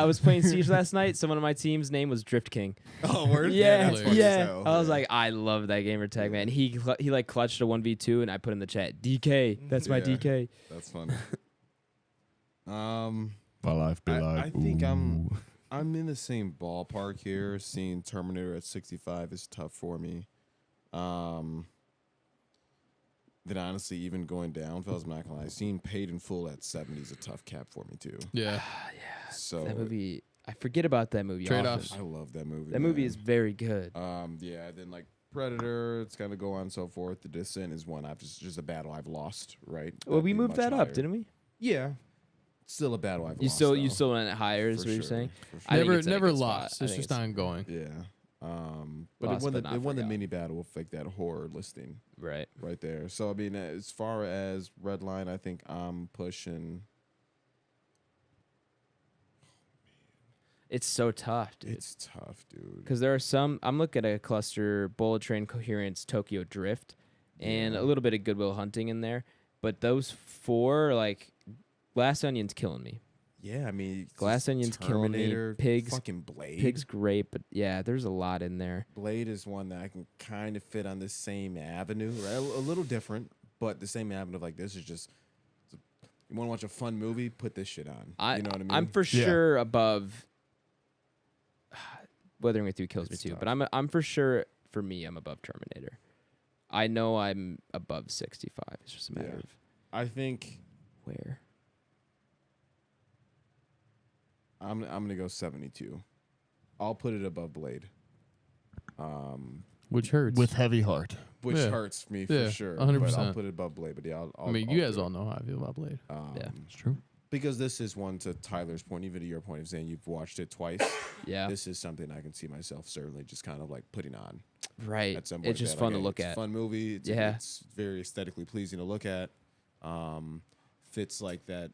I was playing Siege last night. Someone on my team's name was Drift King. you. Oh, word? Yeah, that's funny as yeah. hell. I was like, I love that gamer tag, man. He like clutched a 1v2, and I put in the chat, DK. That's my Yeah. DK. That's funny. My life be like. I think ooh. I'm in the same ballpark here. Seeing Terminator at 65 is tough for me. Then honestly, even going down, fellas, I'm not gonna lie, seeing Paid in Full at 70 is a tough cap for me too. Yeah. So That movie, I forget about that movie. Trade-offs. often. I love that movie. That movie man. is very good. Yeah. Then like Predator, it's gonna go on and so forth. The Descent is one I've just a battle I've lost. Right. Well, That'd we be moved much that up, higher. didn't we? Yeah. still a battle I've You lost. still though. went higher, is For what you're sure, saying? for sure. I think Never it's in a never good spot. lost. I It's think just ongoing. Yeah. But Lost it won but the not it won the forgot. mini battle with like that horror listing Right. right there. So I mean, as far as Redline, I think I'm pushing. It's so tough, dude. It's tough, dude. Because there are some. I'm looking at a cluster: Bullet Train, Coherence, Tokyo Drift, and Yeah. a little bit of Goodwill Hunting in there. But those four, like, Glass Onion's killing me. Yeah, I mean, Glass just Onion's killing me. Terminator, Pigs- fucking Blade. Pig's great, but yeah, there's a lot in there. Blade is one that I can kind of fit on the same avenue, right? A little different, but the same avenue of like this is just. You want to watch a fun movie? Put this shit on. You know what I mean? I'm for Yeah. sure above. Weathering with You kills me It's too, tough. but I'm for sure. For me, I'm above Terminator. I know I'm above 65. It's just a matter Yeah. of I think where. I'm gonna go 72. I'll put it above Blade. Which hurts. With heavy heart. Which Yeah. hurts me Yeah, for sure. 100%. But I'll put it above Blade. But yeah, I mean, you I'll guys do all it. know how I feel about Blade. Yeah. It's true. Because this is one, to Tyler's point, even to your point of saying you've watched it twice. Yeah. This is something I can see myself certainly just kind of like putting on Right. at some point. It's just Like, fun to hey, look it's at. a fun movie. Yeah. It's very aesthetically pleasing to look at. Fits like that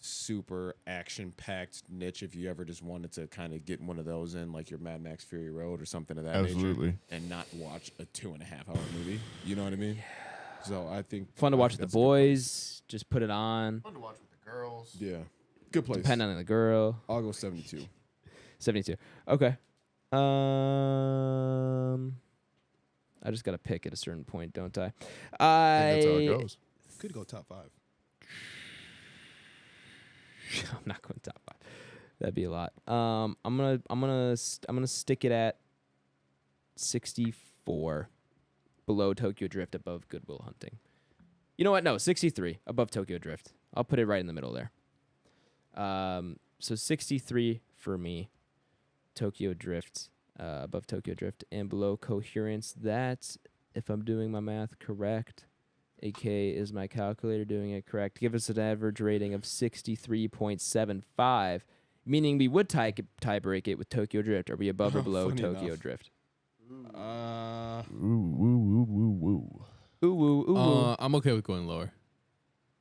super action-packed niche if you ever just wanted to kind of get one of those in, like your Mad Max Fury Road or something of that Absolutely. nature, and not watch a 2.5-hour movie. You know what I mean? So I think Fun to I watch think with that's the a good place. boys. Just put it on. Fun to watch with the girls. Yeah, good place. Depending on the girl. I'll go 72. 72. Okay. I just got to pick at a certain point, don't I? I think that's how it goes. Could go top 5. I'm not going top 5. That'd be a lot. I'm gonna stick it at 64, below Tokyo Drift, above Goodwill Hunting. You know what? No, 63, above Tokyo Drift. I'll put it right in the middle there. So 63 for me. Tokyo Drift, above Tokyo Drift, and below Coherence. That's, if I'm doing my math correct, AK is my calculator doing it correct, give us an average rating of 63.75, meaning we would tie break it with Tokyo Drift. Are we above or below Funny Tokyo enough. Drift? Ooh, woo, woo, woo, woo. Ooh, woo, ooh, woo. I'm okay with going lower.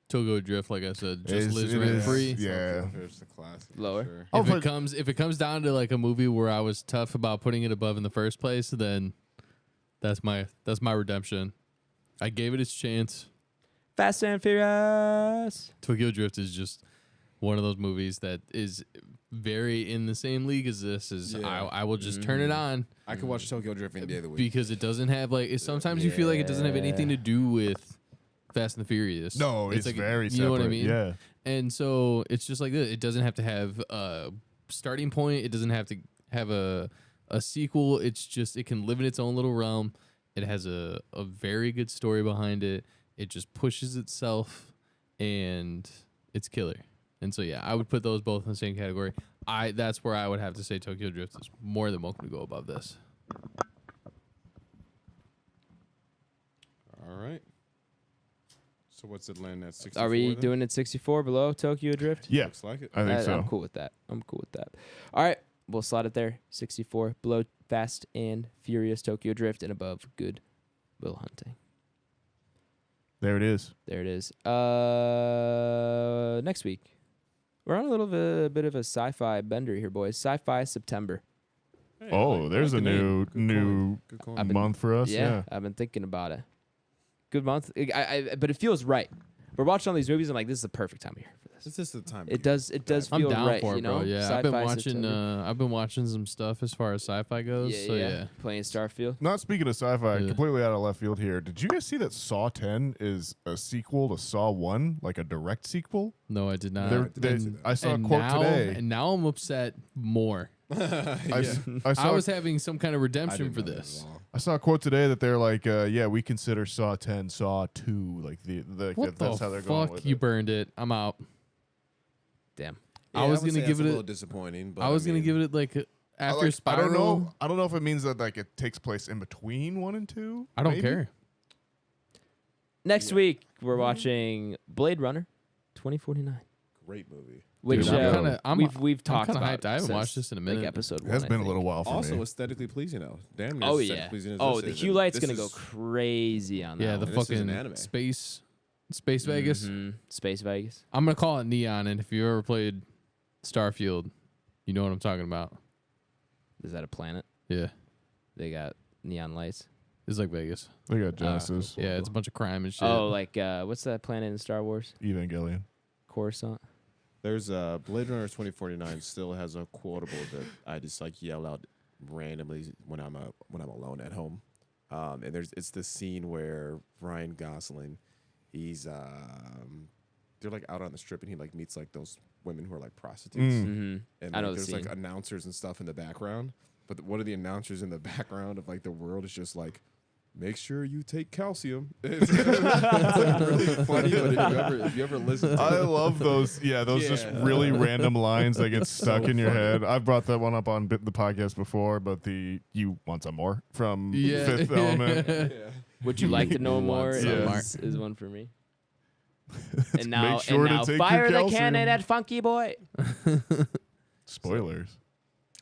Tokyo Drift, like I said, just It's- lives it rent is. free. Yeah. There's the classic. for Lower. sure. Oh, If but- it comes down to like a movie where I was tough about putting it above in the first place, then that's my redemption. I gave it its chance. Fast and Furious. Tokyo Drift is just one of those movies that is very in the same league as this. Yeah. I will just turn it on I could watch Tokyo Drift any day of the week. because it doesn't have like sometimes you feel like it doesn't have anything to do with Fast and the Furious. No, it's like, very you know what I separate. mean? Yeah. And so it's just like this. It doesn't have to have a starting point. It doesn't have to have a sequel. It's just it can live in its own little realm. It has a very good story behind it. It just pushes itself, and it's killer. And so yeah, I would put those both in the same category. That's where I would have to say Tokyo Drift is more than welcome to go above this. All right. So what's it land at? 64 Are we then? doing it 64 below Tokyo Drift? Yeah, Looks like it. I think so. I'm cool with that. All right, we'll slot it there. 64 below Fast and Furious Tokyo Drift, and above Good Will Hunting. There it is. There it is. Next week, we're on a little bit of a sci-fi bender here, boys. Sci-fi September. Hey, Oh, there's the a name. new Good coin. I've been- month for us. Yeah. I've been thinking about it. Good month, but it feels right. We're watching all these movies. I'm like, this is the perfect time of year for this. It's just the time. It does I'm feel down right. for You it, know, bro. Yeah, I've been Sci-fi watching. September. I've been watching some stuff as far as sci-fi goes. So yeah. Playing Starfield. Not speaking of sci-fi, Yeah. completely out of left field here. Did you guys see that Saw 10 is a sequel to Saw 1, like a direct sequel? No, I did not. I saw a quote now, today. and now I'm upset more. I I saw was having some kind of I redemption didn't for know that this. at all. I saw a quote today that they're like, yeah, we consider Saw 10 Saw 2, like What that's the how they're going fuck? with You it. burned it. I'm out. Damn. Yeah, I was would gonna say give that's it a a- little disappointing. But I was gonna mean, give it like after I Spiral. don't know if it means that like it takes place in between 1 and 2. I don't maybe? care. Next week, we're watching Blade Runner 2049. great movie. Which Dude, we've talked kinda about. hyped. I haven't since, watched this in a minute. Like episode It 1. has I been a think. little while for Also me. aesthetically pleasing though. Damn near Oh aesthetically yeah. pleasing as Oh, this the is. hue And light's this gonna go is- crazy on that. Yeah, the one. this is an fucking anime. space Vegas. Space Vegas. I'm gonna call it neon, and if you ever played Starfield, you know what I'm talking about. Is that a planet? Yeah, They got neon lights. it's like Vegas. They got Genesis, Yeah, it's a bunch of crime and shit. Oh, like what's that planet in Star Wars? Evangelion. Coruscant. There's Blade Runner 2049 still has a quotable that I just like yell out randomly when I'm alone at home. And it's the scene where Ryan Gosling, he's they're like out on the strip and he like meets like those women who are like prostitutes. Mm-hmm. And I like, know the there's like scene. announcers and stuff in the background. But one of the announcers in the background of like the world is just like, make sure you take calcium. It's like really funny, but if you ever listen to I it, love those. Yeah, those just Yeah. really random lines that get stuck So in your funny. head. I've brought that one up on the podcast before, but the "You Want Some More" from yeah. Fifth Element. yeah. Would you like to know more? Yeah. Is one for me. Make And now, sure to take your fire the calcium. cannon at Funky Boy. Spoilers.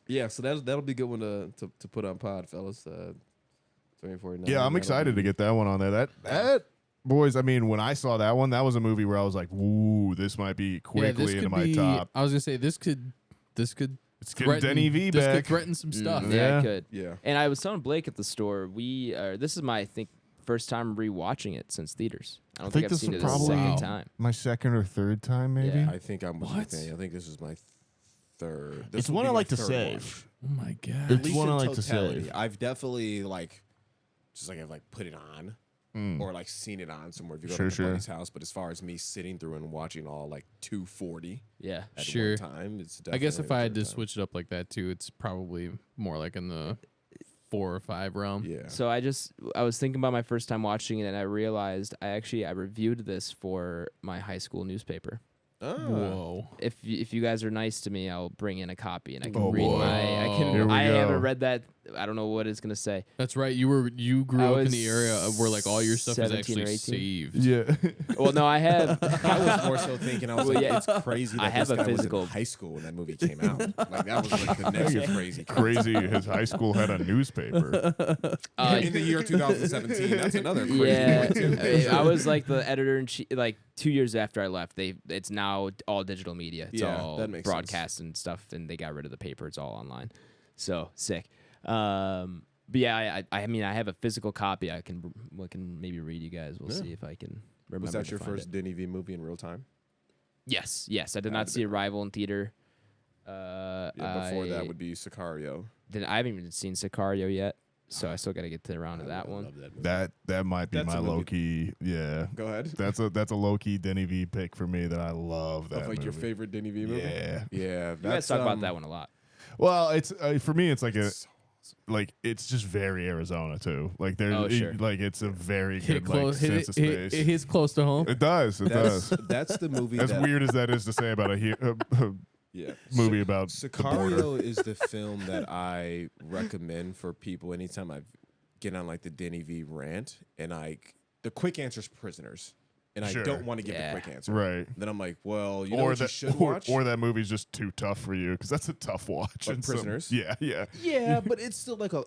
Yeah, so that'll be a good one to put on pod, fellas. 2049. Yeah, I'm excited to get that one on there. That boys, I mean, when I saw that one, that was a movie where I was like, "Ooh, this might be quickly into my top." I was gonna say this could It's getting threaten Denny V this could back. threaten some stuff. Yeah, Yeah. I could. Yeah. And I was telling Blake at the store, this is my, I think, first time rewatching it since theaters. I don't think I've this seen is it a probably second time. my second or third time, maybe. Yeah. I think I'm with Nathaniel. I think this is my third. This It's will one be I my like to third save. Oh my god. At It's least one in I like to totality. save. I've definitely like just like I've like put it on Mm. or like seen it on somewhere if you go Sure, to sure. buddy's house. But as far as me sitting through and watching all like 240 Yeah. at Sure. one time, it's I guess definitely if the I had third to time. switch it up like that too, it's probably more like in the 4 or 5 realm. Yeah. So I was thinking about my first time watching it, and I realized I reviewed this for my high school newspaper. Whoa. If you guys are nice to me, I'll bring in a copy and I can Oh, read boy. Here we I go. haven't read that. I don't know what it's gonna say. That's right. You grew I up in was the area of where like all your stuff is 17 or actually 18. saved. Yeah. Well, no, I have. I was more so thinking, I was Well, like, yeah. it's crazy that I have this a guy was physical- in high school when that movie came out. Like, that was like the next crazy. Crazy. His high school had a newspaper. In the year 2017, that's another crazy Yeah, one, too. I was like the editor in chief. Like 2 years after I left, it's now all digital media. It's Yeah, all that makes broadcast and stuff, and they got rid of the paper. It's all online. So sick. But yeah, I mean, I have a physical copy. I can maybe read you guys. We'll Yeah. see if I can remember. Was that to your find first it. Denny V movie in real time? Yes. I did not Had to see be. Arrival in theater. Yeah, before that would be Sicario. I haven't even seen Sicario yet, so I still got to get around to that one. Love that movie. That might be That's my a movie. low key. Yeah. Go ahead. That's a low key Denny V pick for me that I love. That Of like your movie. favorite Denny V movie? Yeah. Yeah. You guys talk about that one a lot. Well, it's for me. It's like it's just very Arizona too. Like there's Oh, sure. like it's a very Hit good like close. sense of space. It hits close to home. It does. It does. That's the movie As that weird as that is to say about a yeah. movie about the border. Sicario is the film that I recommend for people anytime I get on like the Denny V rant and the quick answer is Prisoners. And I Sure. don't want to give Yeah. a quick answer. Right. Then I'm like, well, you know what you should or, watch? or that movie's just too tough for you because that's a tough watch. Like and some- Prisoners? yeah. Yeah, but it's still like a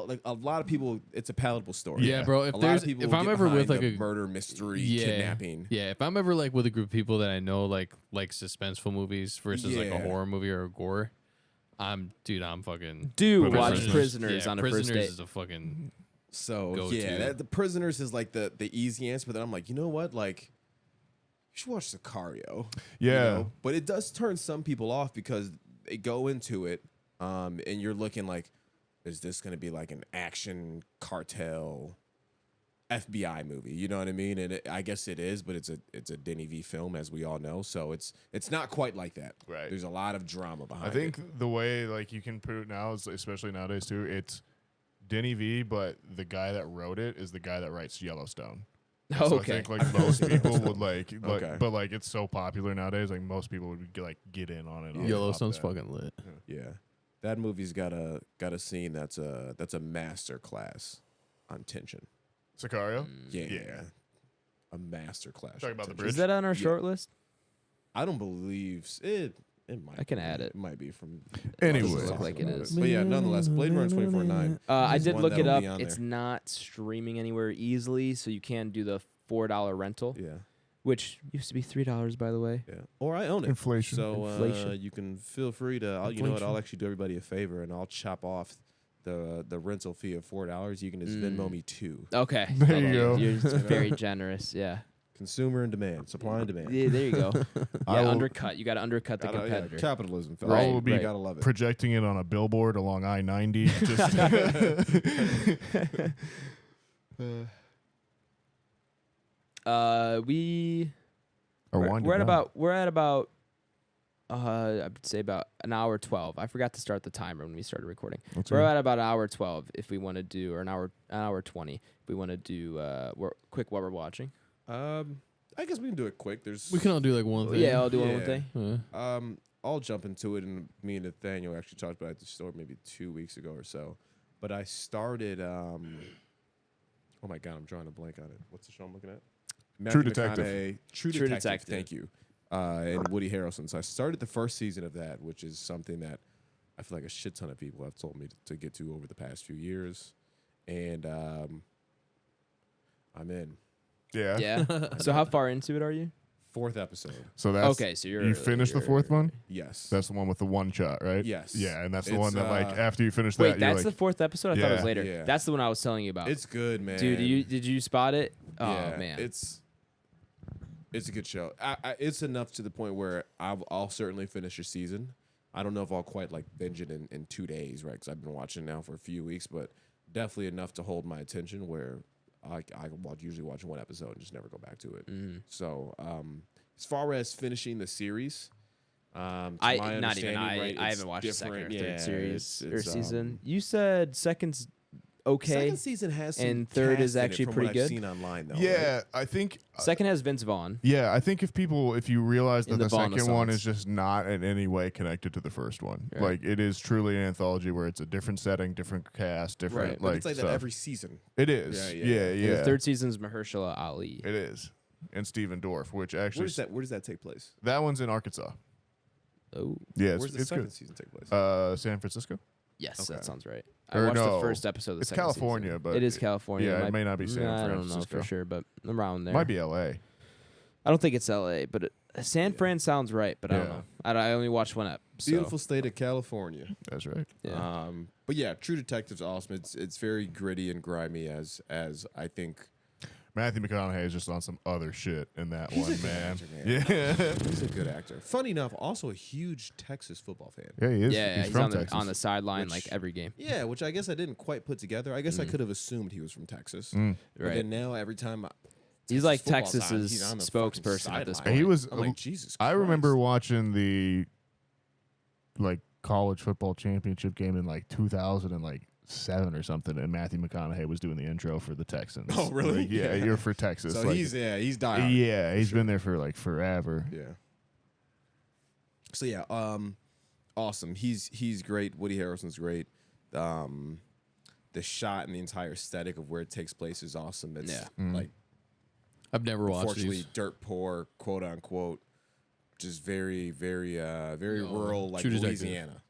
like a lot of people. It's a palatable story. Yeah, bro. If a lot there's of people if I'm get ever with behind like the a murder mystery yeah, kidnapping. yeah, if I'm ever like with a group of people that I know like suspenseful movies versus like a Yeah. horror movie or a gore, I'm fucking Do Prisoners. watch Prisoners yeah, on a Prisoners first date. is a fucking So Go-to. yeah, the Prisoners is like the easy answer. But then I'm like, you know what? Like, you should watch Sicario. you Yeah. know? But it does turn some people off because they go into it, and you're looking like, is this going to be like an action cartel FBI movie? You know what I mean? And I guess it is, but it's a Denny V film, as we all know. So it's not quite like that. Right. There's a lot of drama behind I it. think the way like you can put it now, is, especially nowadays too, it's Denny V, but the guy that wrote it is the guy that writes Yellowstone. So I Okay. think like most people would like, Okay. but like it's so popular nowadays. Like most people would get in on it. Yellowstone's fucking lit. Yeah, that movie's got a scene that's a master class on tension. Sicario. Yeah, Yeah. a master class. Talking about the on bridge? Is that on our Yeah. short list? I don't believe it. It might. I can add it. It might be from. Anyway. Doesn't look like it is. But yeah, nonetheless, Blade Runner 24/9. I is did one look it that'll up. be on It's there. not streaming anywhere easily, so you can do the $4 rental, Yeah. which used to be $3, by the way. Yeah. Or I own it. Inflation. So Inflation. you can feel free to. You know what? I'll actually do everybody a favor, and I'll chop off the rental fee of $4. You can just Venmo me $2. Okay. There you go. You're very generous. Yeah. Consumer and demand, supply and demand. Yeah, there you go. I Yeah, will- undercut. You got to undercut the Yeah, competitor. capitalism, I fellas. will be You gotta love it. projecting it on a billboard along I-90. Just We or we're, winding we're at down. about I would say about an hour 12. I forgot to start the timer when we started recording. That's We're right. at about an hour 12 if we want to do, or an hour 20 if we want to do quick what we're watching. I guess we can do it quick. There's We can all do like one thing. Yeah, I'll do one Yeah. thing. Yeah. I'll jump into it, and me and Nathaniel actually talked about it at the store maybe 2 weeks ago or so. But I started. Oh my god, I'm drawing a blank on it. What's the show I'm looking at? True Matthew Detective. McConaughey, True Detective. Thank you. And Woody Harrelson. So I started the first season of that, which is something that I feel like a shit ton of people have told me to get to over the past few years, and I'm in. Yeah. Yeah. So how far into it are you? 4th episode. So that's Okay, so you finished the 4th one. Yes. That's the one with the one shot, right? Yes. Yeah, and that's the It's, one that like after you finish Wait, that, you're that's like, the 4th episode? I thought it was Yeah. later. Yeah. That's the one I was telling you about. It's good, man. Dude, did you spot it? Oh Yeah, man. it's a good show. It's enough to the point where I'll certainly finish a season. I don't know if I'll quite like binge it in 2 days, right? Because I've been watching it now for a few weeks, but definitely enough to hold my attention where I usually watch one episode and just never go back to it. So as far as finishing the series, to my understanding, right, I it's haven't watched the second or different. third Yeah, series or it's, season. You said second's okay. Second season has some and third is cast in it actually from pretty what good. I've seen online, though. yeah, right? I think. Second has Vince Vaughn. Yeah, I think if you realize that In the the Vaughn second one is Renaissance. just not in any way connected to the first one, Right. like it is truly an anthology where it's a different setting, different cast, different Right, but like it's like stuff. that every season. It is. Yeah, Yeah, yeah. yeah. The third season's Mahershala Ali. It is. And Steven Dorff, which Where actually does that take place? that one's in Arkansas. Oh, Yeah, Where's the it's second good. season take place? San Francisco. yes, Okay. that sounds right. Or I watched no, the first episode of the it's second California, season. but it is California. yeah, it may not be San I don't know Francisco. for sure, but around there. Might be L.A. I don't think it's L.A., but San Fran sounds right, but I don't Yeah. know. I only watched one ep. So. Beautiful state of California. That's right. Yeah. But yeah, True Detective's awesome. It's very gritty and grimy as I think. Matthew McConaughey is just on some other shit in that He's a one, good man. actor, man. Yeah. He's a good actor. Funny enough, also a huge Texas football fan. Yeah, he is. Yeah, he's he's from on the Texas. on the sideline Which- like every game. Yeah, which I guess I didn't quite put together. I guess I could have assumed he was from Texas. Mm. But Right. then now every time He's like football's on, Texas's he's on the fucking spokesperson at this sideline. point. He was. I'm like, Jesus I remember Christ. watching the like college football championship game in like 2007 or something, and Matthew McConaughey was doing the intro for the Texans. Oh, really? Like, yeah, Yeah. you're for Texas. So like, he's diehard. yeah, he's been there for like forever. Yeah. So yeah, awesome. He's great. Woody Harrelson's great. The shot and the entire aesthetic of where it takes place is awesome. It's Yeah. like I've never watched unfortunately these. dirt poor, quote unquote, just very, very, very Yo, rural, like True Detective. Louisiana.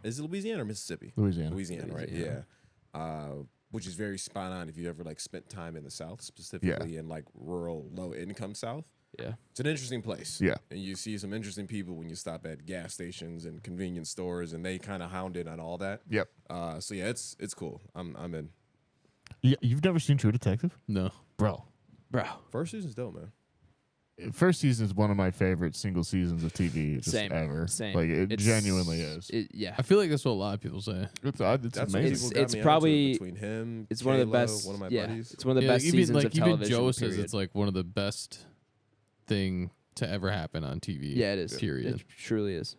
Is it Louisiana or Mississippi? Louisiana. Louisiana, right? Yeah. Which is very spot on if you ever like spent time in the South, specifically in like rural, low income South. Yeah. It's an interesting place. Yeah. And you see some interesting people when you stop at gas stations and convenience stores, and they kind of hounded on all that. Yep. So yeah, it's cool. I'm in. Yeah, you've never seen True Detective, No. bro? Bro. First season's dope, man. First season is one of my favorite single seasons of TV just Same. ever. Same. Like it It's- genuinely is. Yeah. I feel like that's what a lot of people say. It's That's amazing. what people got It's me probably- onto it, between him. It's one of the Kayla, best. One of my yeah. buddies. It's one of the Yeah, best even seasons of even television. Joe says period. it's like one of the best thing to ever happen on TV. Yeah, it is. Period. It truly is.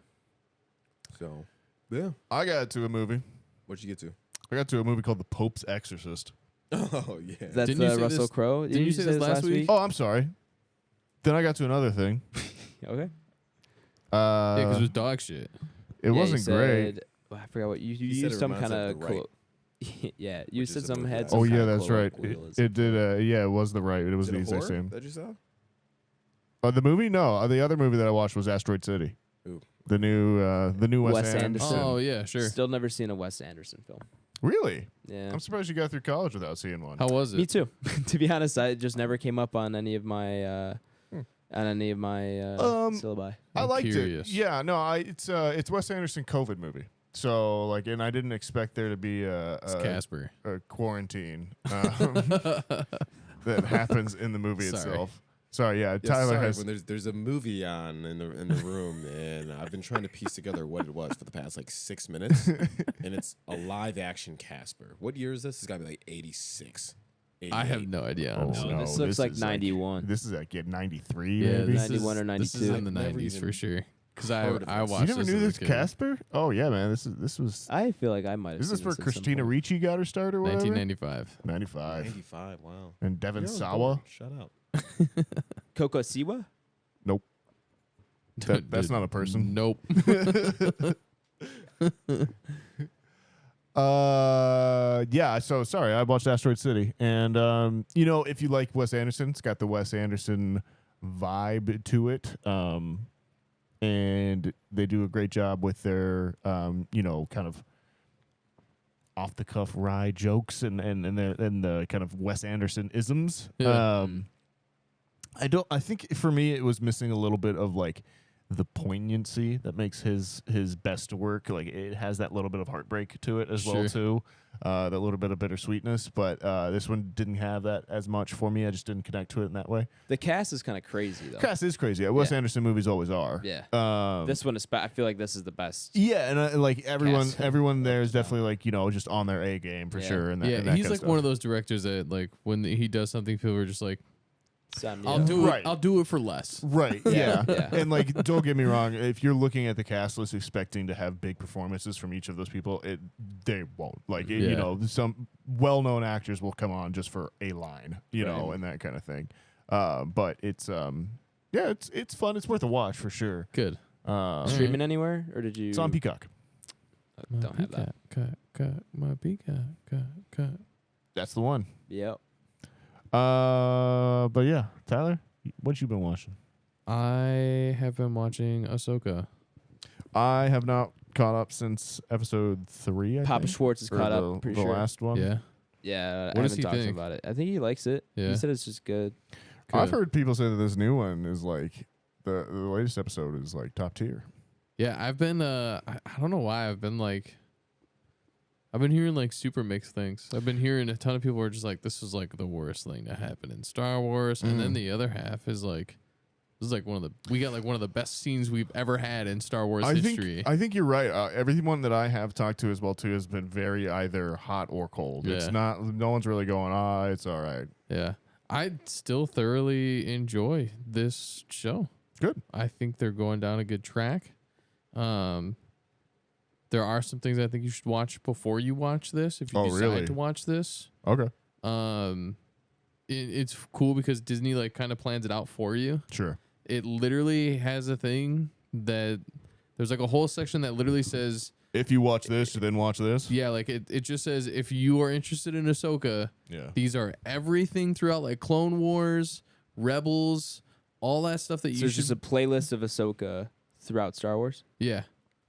So yeah, I got to a movie. what'd you get to? I got to a movie called The Pope's Exorcist. Oh yeah. That's Didn't you say Russell this- Crowe. didn't you say this last week? Oh, I'm sorry. Then I got to another thing. Okay. Yeah, because it was dog shit. It Yeah, you wasn't great. said- I forgot what you He said used it some reminds kind him of of The Right. yeah, you Which said is a some movie had I some Oh kind yeah, of that's right. colloquialism. It did. Yeah, it was the right. It was Is it the a exact horror same. that you saw? The movie? No. The other movie that I watched was Asteroid City. Ooh. The new Wes Wes Anderson. Anderson. Oh yeah, sure. Still never seen a Wes Anderson film. Really? Yeah. I'm surprised you got through college without seeing one. How was it? Me too. To be honest, I just never came up on any of my syllabi. I liked curious. it. Yeah, no, it's Wes Anderson COVID movie. So like, and I didn't expect there to be It's Casper. a quarantine that happens in the movie Sorry. itself. Sorry, yeah, Yeah, Tyler sorry, has. when there's a movie on in the room, and I've been trying to piece together what it was for the past like 6 minutes, and it's a live action Casper. What year is this? It's got to be like 86. I have 88. no idea. Oh, Honestly. no, this looks like is 91. This is like 93. Yeah, maybe? this 91 is, or This is 92. in the Never 90s for even sure. Because heard of I this. watched. You never this knew as a this kid. Casper? Oh yeah, man. This was. I feel like I might have. This is seen where this at some Christina point. Ricci got her start or whatever. 1995. 95. 95. Wow. And Devon Yeah, I was Sawa. born. Shut up. Coco Siwa? Nope. That's not a person. Nope. Yeah, so sorry, I watched Asteroid City. And if you like Wes Anderson, it's got the Wes Anderson vibe to it. And they do a great job with their kind of off the cuff wry jokes and the kind of Wes Anderson isms. Yeah. I think for me it was missing a little bit of like the poignancy that makes his best work. Like it has that little bit of heartbreak to it as well Sure. too. That little bit of bittersweetness, but this one didn't have that as much for me. I just didn't connect to it in that way. The cast is kind of crazy though. Cast is crazy. Wes Yeah. Anderson movies always are. Yeah. This one is. I feel like this is the best. Yeah, and like Cast. everyone there is definitely like just on their A game for Yeah. sure. And that, Yeah, and that he's kind like of one of stuff. those directors that like when he does something, people are just like, Sign me "I'll up. do Right. it. I'll do it for less." Right. Yeah. Yeah. And like, don't get me wrong. If you're looking at the cast list expecting to have big performances from each of those people, they won't. Like, Yeah. some well-known actors will come on just for a line, Right. and that kind of thing. But it's it's fun. It's worth a watch for sure. Good. Streaming anywhere, or did you? It's on Peacock. Don't have that. Cut my peacock. That's the one. Yep. But yeah, Tyler, what you been watching? I have been watching Ahsoka. I have not caught up since episode 3. Papa think, Schwartz is or caught the, up. Pretty the sure. last one. Yeah. Yeah. What I does haven't he talked to him think? about it. I think he likes it. Yeah. He said it's just good. I've Good. heard people say that this new one is like the latest episode is like top tier. Yeah, I've been I don't know why I've been hearing like super mixed things. I've been hearing a ton of people are just like, this is like the worst thing to happen in Star Wars, and then the other half is like, this is like we got like one of the best scenes we've ever had in Star Wars history. I think you're right. Everyone that I have talked to as well too has been very either hot or cold. It's Yeah. not. No one's really going. It's all right. Yeah, I still thoroughly enjoy this show. Good. I think they're going down a good track. There are some things I think you should watch before you watch this. If you decide really? to watch this, Okay. it's cool because Disney like kind of plans it out for you. Sure. It literally has a thing that there's like a whole section that literally says, If you watch this, then watch this. yeah, like it just says if you are interested in Ahsoka, Yeah. these are everything throughout like Clone Wars, Rebels, all that stuff that So you it's should. just a playlist of Ahsoka throughout Star Wars. Yeah,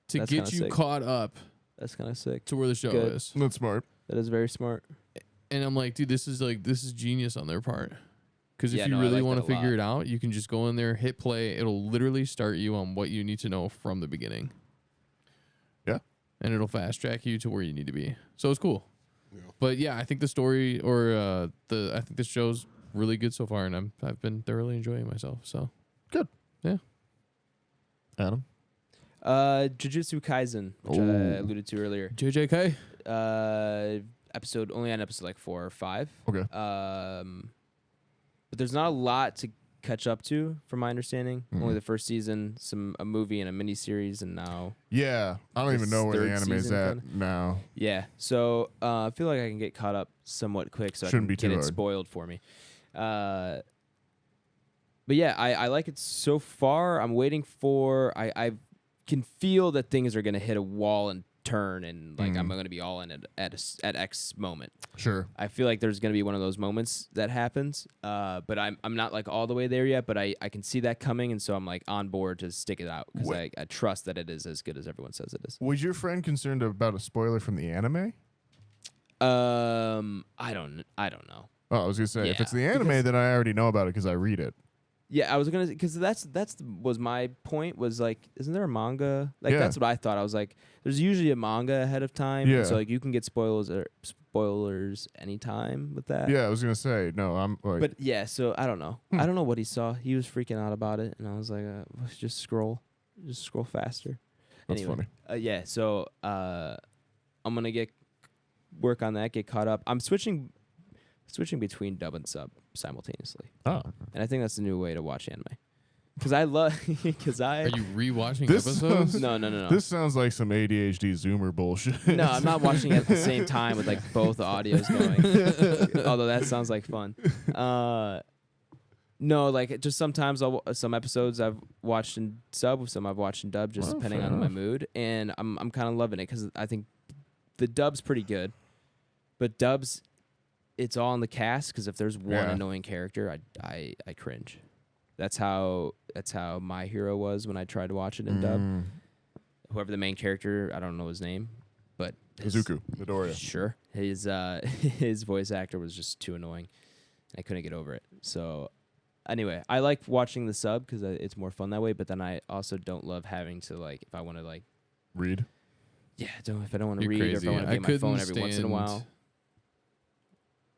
to That's get kinda you sick. caught up That's kind of sick. to where the show Good. is. That's smart. That is very smart. And I'm like, dude, this is genius on their part. Because Yeah, if you no, I really like want that to a figure lot. it out, you can just go in there, hit play. It'll literally start you on what you need to know from the beginning. Yeah. And it'll fast track you to where you need to be. So it's cool. Yeah. But yeah, I think the story or I think this show's really good so far, and I've been thoroughly enjoying myself. So Adam. Jujutsu Kaisen, which I Ooh. alluded to earlier. JJK. Only on episode like 4 or 5. Okay. But there's not a lot to catch up to, from my understanding. Mhm. Only the first season, a movie and a mini series, and now Yeah. I don't This even know where the third anime is season at kinda? now. yeah. So I feel like I can get caught up somewhat quick, so Shouldn't I be can too get it hard. spoiled for me. But yeah, I like it so far. I'm waiting for I can feel that things are gonna hit a wall and turn and like I'm gonna be all in at X moment. Sure. I feel like there's gonna be one of those moments that happens, but I'm not like all the way there yet. But I can see that coming, and so I'm like on board to stick it out because I trust that it is as good as everyone says it is. Was your friend concerned about a spoiler from the anime? I don't know. Oh, I was gonna say if Yeah, it's the anime, because- then I already know about it because I read it. Yeah, I was gonna because was my point was like, isn't there a manga? Like Yeah. that's what I thought. I was like, there's usually a manga ahead of time, and so Yeah. like you can get spoilers anytime with that. Yeah, I was gonna say no. I'm like, But yeah, so I don't know. I don't know what he saw. He was freaking out about it, and I was like, just scroll faster. That's anyway, yeah. So I'm gonna work on that, get caught up. I'm switching between dub and sub simultaneously, oh, and I think that's the new way to watch anime. Because I love, Are you rewatching This episodes? sounds- no. this sounds like some ADHD Zoomer bullshit. No, I'm not watching it at the same time with like both audios going. Although that sounds like fun. No, like just sometimes some episodes I've watched in sub, some I've watched in dub, just Oh, depending fair on my enough. mood. And I'm kind of loving it because I think the dub's pretty good, but dubs, it's all in the cast. Because if there's one Yeah. annoying character, I cringe. That's how My Hero was when I tried to watch it in dub. Whoever the main character, I don't know his name, but Izuku Midoriya. Sure. His voice actor was just too annoying. I couldn't get over it. So anyway, I like watching the sub because it's more fun that way. But then I also don't love having to like if I want to like Read. if I don't want to You're read or if I crazy. want to I be on my phone couldn't every once in a stand- while.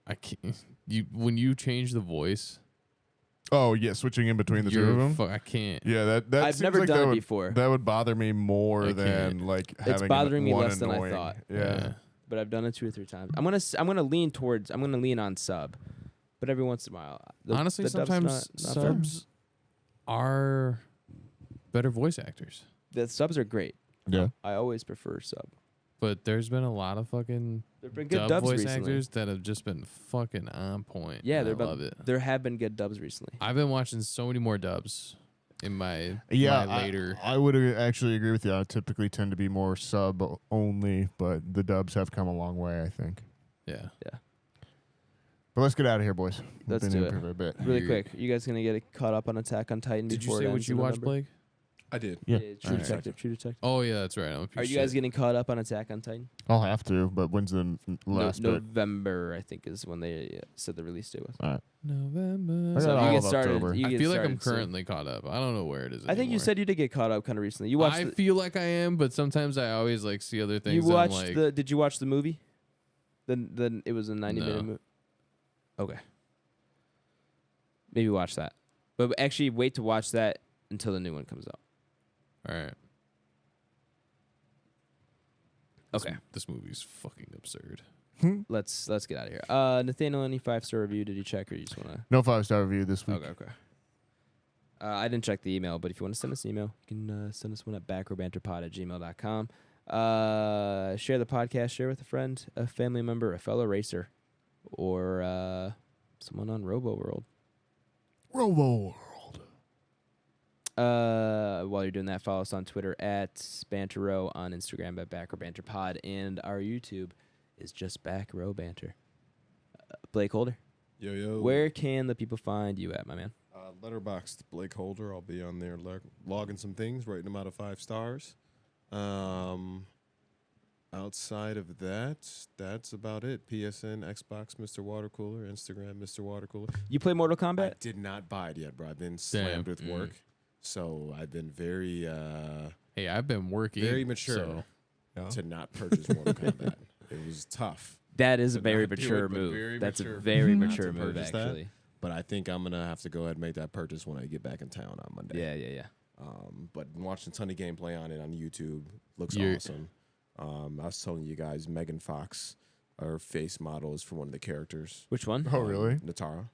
I can't. When you change the voice, Oh yeah, switching in between the two of them. I can't. Yeah, that I've seems never like done that it would, before. That would bother me more I than can't. like having bothering me one less than I annoying. thought. Yeah. But I've done it 2 or 3 times. I'm gonna lean on sub, but every once in a while, Honestly, the dub's sometimes not bad. subs are better voice actors. The subs are great. Yeah. I always prefer sub. But there's been a lot of fucking There've been good dub dubs voice recently. actors that have just been fucking on point. Yeah, and I love it. There have been good dubs recently. I've been watching so many more dubs in my Yeah, my later. I would actually agree with you. I typically tend to be more sub only, but the dubs have come a long way, I think. Yeah. But let's get out of here, boys. We've Let's been do here it. for a bit. Really You- quick, you guys gonna get caught up on Attack on Titan Did you before say it what ends you in watched, November? Blake? I did. Yeah. True Alright. Detective. True Detective. Oh yeah, that's right. I'm a piece Are of you guys shit. getting caught up on Attack on Titan? I'll have to, but when's the last bit? November, I think, is when they said the release date was. All right. November? I got all you of get started. October. You I get feel like I'm started soon. currently caught up. I don't know where it is. I think you anymore. said you did get caught up kind of recently. You watched. I feel like I am, but sometimes I always like see other things. You that I'm watched like, the? Did you watch the movie? Then it was a 90-minute No. movie. Okay. Maybe watch that, but actually wait to watch that until the new one comes out. All right. Okay. This movie's fucking absurd. Let's get out of here. Nathaniel, any 5-star review? Did you check or you just wanna? No 5-star review this week. Okay. I didn't check the email, but if you want to send us an email, you can send us one at backrowbanterpod@gmail.com. Share the podcast, share with a friend, a family member, a fellow racer, or someone on Robo World. Robo. While you're doing that, follow us on Twitter at BanterRow, on Instagram at Back Row Banter Pod, and our YouTube is just Back Row Banter. BlakeHolder, Yo. where can the people find you at, my man? Letterboxd BlakeHolder. I'll be on there logging some things, rating them out of 5 stars. Outside of that, that's about it. PSN, Xbox, Mr. Watercooler, Instagram, Mr. Watercooler. You play Mortal I Kombat? did not buy it yet, bro. I've been slammed with work, so I've been very, Hey, I've been working. very mature to not purchase Mortal Kombat. It was tough. That is a To very not do mature it, but move. very That's mature a very not mature to move, purchase that. actually. But I think I'm gonna have to go ahead and make that purchase when I get back in town on Monday. Yeah. But watching a ton of gameplay on it on YouTube looks You're- awesome. I was telling you guys, Megan Fox, her face model is for one of the characters. Which one? Oh, really? Natara.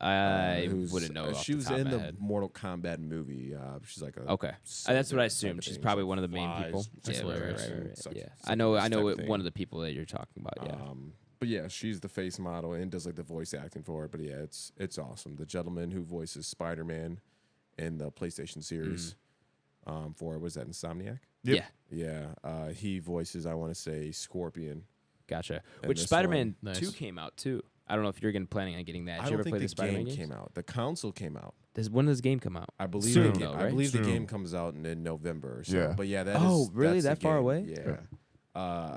I who's- wouldn't know. Off She the was top in of my the head. Mortal Kombat movie. She's like a Okay, that's what I soldier type assumed. of She's thing. probably She one of the main flies, people. she's Yeah, hilarious and right. such- Yeah, such I know type of one thing. of the people that you're talking about. Yeah. But yeah, she's the face model and does like the voice acting for it. But yeah, it's awesome. The gentleman who voices Spider-Man in the PlayStation series, for, was that Insomniac? Yep. Yeah, Yeah. He voices, I want to say, Scorpion. gotcha. And Which this Spider-Man one- 2 Nice. came out too. I don't know if you're planning on getting that. Did I you don't ever think play the the Spider-Man game games? came out. The console came out. When does the game come out? I believe Soon, the game, though, I right? believe the Soon. game comes out in November or so. Yeah. But yeah, that Oh, is- really? that's the That far game. away? Yeah.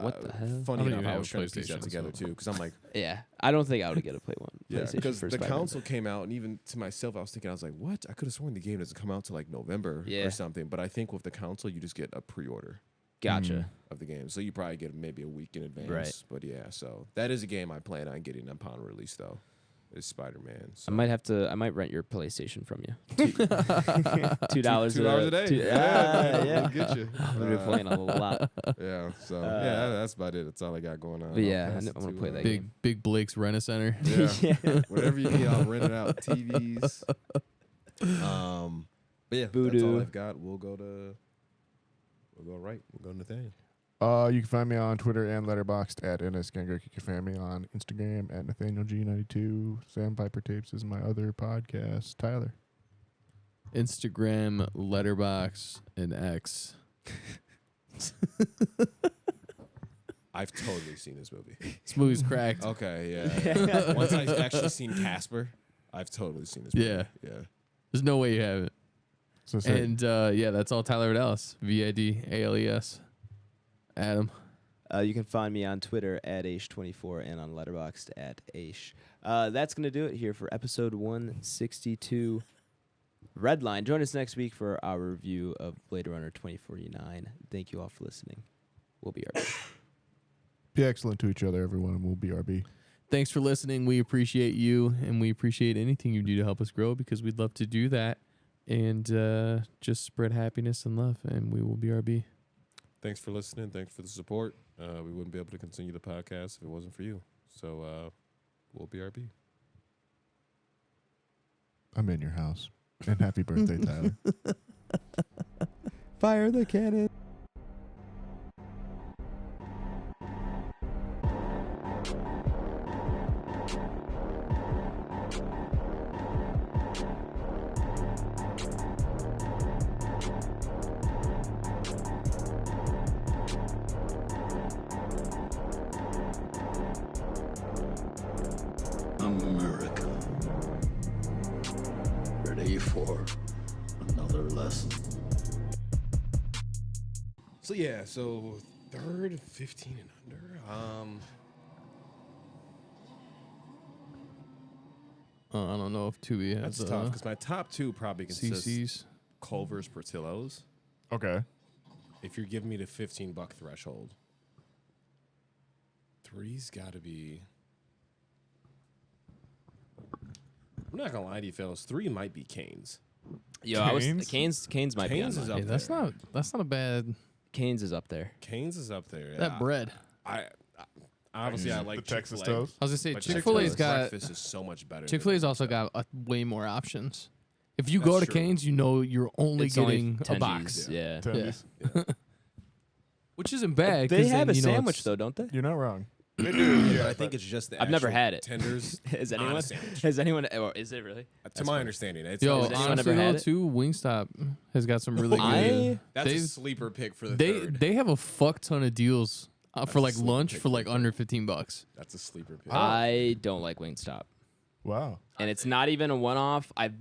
What the hell? I Funny don't enough, even I have was a trying to piece that PlayStation, together so- too, because I'm like, Yeah, I don't think I would get to play one. yeah, PlayStation because for the Spider-Man. console came out, and even to myself, I was thinking, I was like, what? I could have sworn the game doesn't come out till like November Yeah. or something. But I think with the console, you just get a pre-order Gotcha. of the game, so you probably get maybe a week in advance. Right. But yeah, so that is a game I plan on getting upon release, though. Is Spider-Man. So. I might rent your PlayStation from you. $2 $2 a day. Yeah, We'll get you. I'm gonna be playing a lot. Yeah, so yeah, that's about it. That's all I got going on. But yeah, I'll pass I it want to to, play that Big game. Big Blake's Rent a Center. Yeah. Whatever you need, I'll rent it out. TVs. But yeah, that's Voodoo. all I've got. We'll go right. We'll go Nathaniel. You can find me on Twitter and Letterboxd at @NSGanger. You can find me on Instagram at NathanielG92. Sandpiper Tapes is my other podcast. Tyler. Instagram, Letterboxd, and X. I've totally seen this movie. This movie's cracked. Okay, yeah. Once I've actually seen Casper, I've totally seen this movie. Yeah. Yeah. There's no way you haven't. So say, And yeah, that's all Tyler Vidales. VIDALES. Adam. You can find me on Twitter at Aish24 and on Letterboxd at Aish. That's going to do it here for episode 162. Redline. Join us next week for our review of Blade Runner 2049. Thank you all for listening. We'll be right back. be excellent to each other, everyone, and we'll BRB. Thanks for listening. We appreciate you, and we appreciate anything you do to help us grow because we'd love to do that and just spread happiness and love, and we will BRB. Thanks for listening. Thanks for the support. We wouldn't be able to continue the podcast if it wasn't for you. So we'll BRB. I'm in your house. And happy birthday, Tyler. Fire the cannon. America. Ready for another lesson. So yeah, so third, 15 and under. I don't know if Tui has That's tough because my top two probably consist CCs. Culver's Portillo's. Okay. If you're giving me the $15 threshold, three's got to be. I'm not gonna lie to you, fellas. Three might be Cane's. Yo, I was Canes? Canes might be on Cane's is mine. up Hey, that's there. not a bad Canes is up there. Cane's is up there. that bread. I obviously I like The Texas Chick-fil-A, toast? I was gonna say but Chick-fil-A's got breakfast is so much better. Chick-fil-A's than also Wingstop. got way more options. If you That's go to true. Cane's, you know you're only It's getting 10 a box, G's, Yeah. Tendies. which isn't bad. They 'cause have then, a you know, sandwich it's- though, don't they? You're not wrong. They do, but I think it's just the I've never actual had it. Tenders. Has on a anyone? sandwich. Has anyone? Or is it really? To That's my funny. understanding, it's Yo, Has anyone honestly ever had though, it? too, Wingstop has got some really good. that's a They've- sleeper pick for the They third. they have a fuck ton of deals for a like sleeper lunch pick for for like the under $15. That's a sleeper pick. I don't like Wingstop, Wow. and it's not even a one-off. I've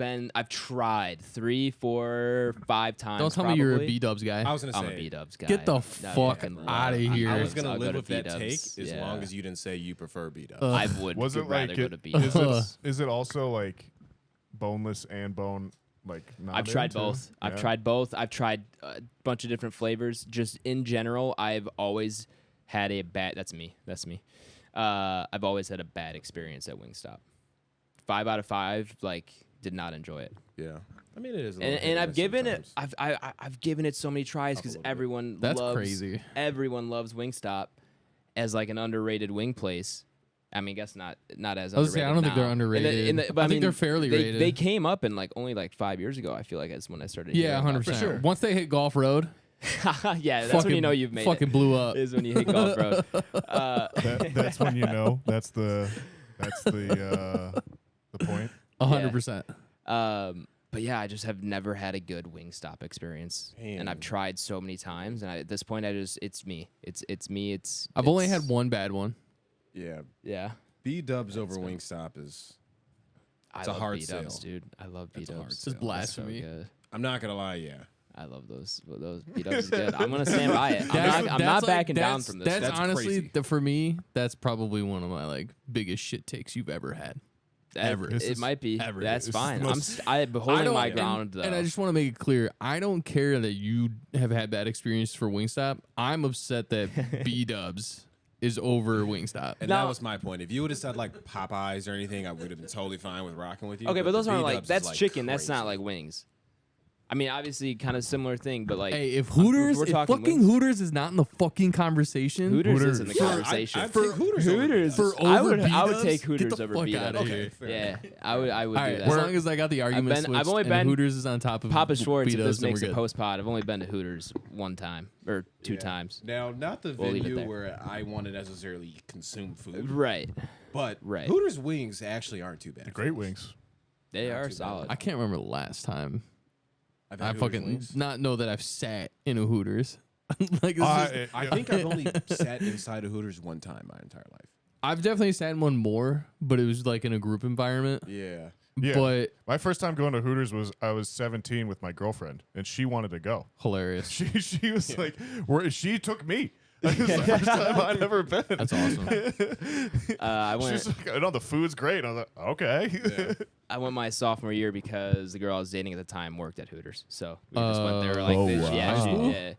tried 3, 4, 5 times. Don't tell me you're a probably. B-dubs guy. I was gonna I'm a say. B-dubs guy. Get the No, fuck fucking outta love- here. I I was gonna I'll live go with to that take B-dubs. as Yeah. long as you didn't say you prefer B-dubs. I would Was it rather like go it, to is B-dubs. it, is it also like boneless and bone like not I've tried into? both. I've Yeah. tried both. I've tried a bunch of different flavors. Just in general, I've always had a bad. That's me. I've always had a bad experience at Wingstop. 5 out of 5, like, did not enjoy it. Yeah, I mean it is. A little hit And or I've miss given it. sometimes. I've given it so many tries because little bit. everyone That's loves, crazy. Everyone loves Wingstop as like an underrated wing place. I mean, I guess not as I was underrated. gonna say, I don't think they're now. underrated. But I think mean, they're fairly they, rated. They came up in like only like 5 years ago. I feel like that's when I started. Yeah, hearing about 100%. sure. Once they hit Golf Road, yeah, that's when you know you've made fucking it. blew up. Is when you hit Golf Road. That's when you know. That's the point. 100%. But yeah, I just have never had a good Wingstop experience, and I've tried so many times. And at this point, it's me. It's me. I've only had one bad one. Yeah. B-dubs over Wingstop is. It's a hard B-dubs, sale. dude. I love That's a hard B-dubs. sale. It's blasphemy. So good. I'm not gonna lie, yeah. I love those B-dubs is good. I'm gonna stand by it. I'm That's not like- backing down from this. That's honestly, crazy. for me, that's probably one of my like biggest shit takes you've ever had. Ever. It might be. Ever. That's This is fine. the I'm holding don't- my and- ground though. And I just want to make it clear, I don't care that you have had bad experience for Wingstop. I'm upset that B-dubs is over Wingstop. And Now- that was my point. If you would have said like Popeyes or anything, I would have been totally fine with rocking with you. okay, but those the aren't like B-dubs is, that's chicken. That's not crazy. like wings. I mean, obviously, kind of similar thing, but like, Hey, if Hooters, we're if talking fucking wings- Hooters is not in the fucking conversation, Hooters is in the For- conversation. I'd take Hooters over Hooters, for I over would B-dubs? take Get Hooters the over fuck B-dubs. outta here. Yeah, I would all do right, that. as long as I got the argument switched I've only and been- Hooters is on top of Papa Schwartz, if B-dubs, this then makes we're a good. post pod, I've only been to Hooters one time or two times. Now, not the We'll leave it venue there. where I want to necessarily consume food, Right, but Right. Hooters wings actually aren't too bad. Great wings. they are too bad. solid. I can't remember the last time I've I had Hooters fucking wings. not know that I've sat in a Hooters. Like this is, I think I've only sat inside a Hooters one time my entire life. I've definitely sat in one more, but it was like in a group environment. Yeah. Yeah. But My first time going to Hooters was I was 17 with my girlfriend, and she wanted to go. hilarious. She was like, she took me. It was the first time I'd ever been. That's awesome. I went. She's like, the food's great. I was like, okay. I went my sophomore year because the girl I was dating at the time worked at Hooters, so we just went there like Oh, this. Yeah, wow. yeah.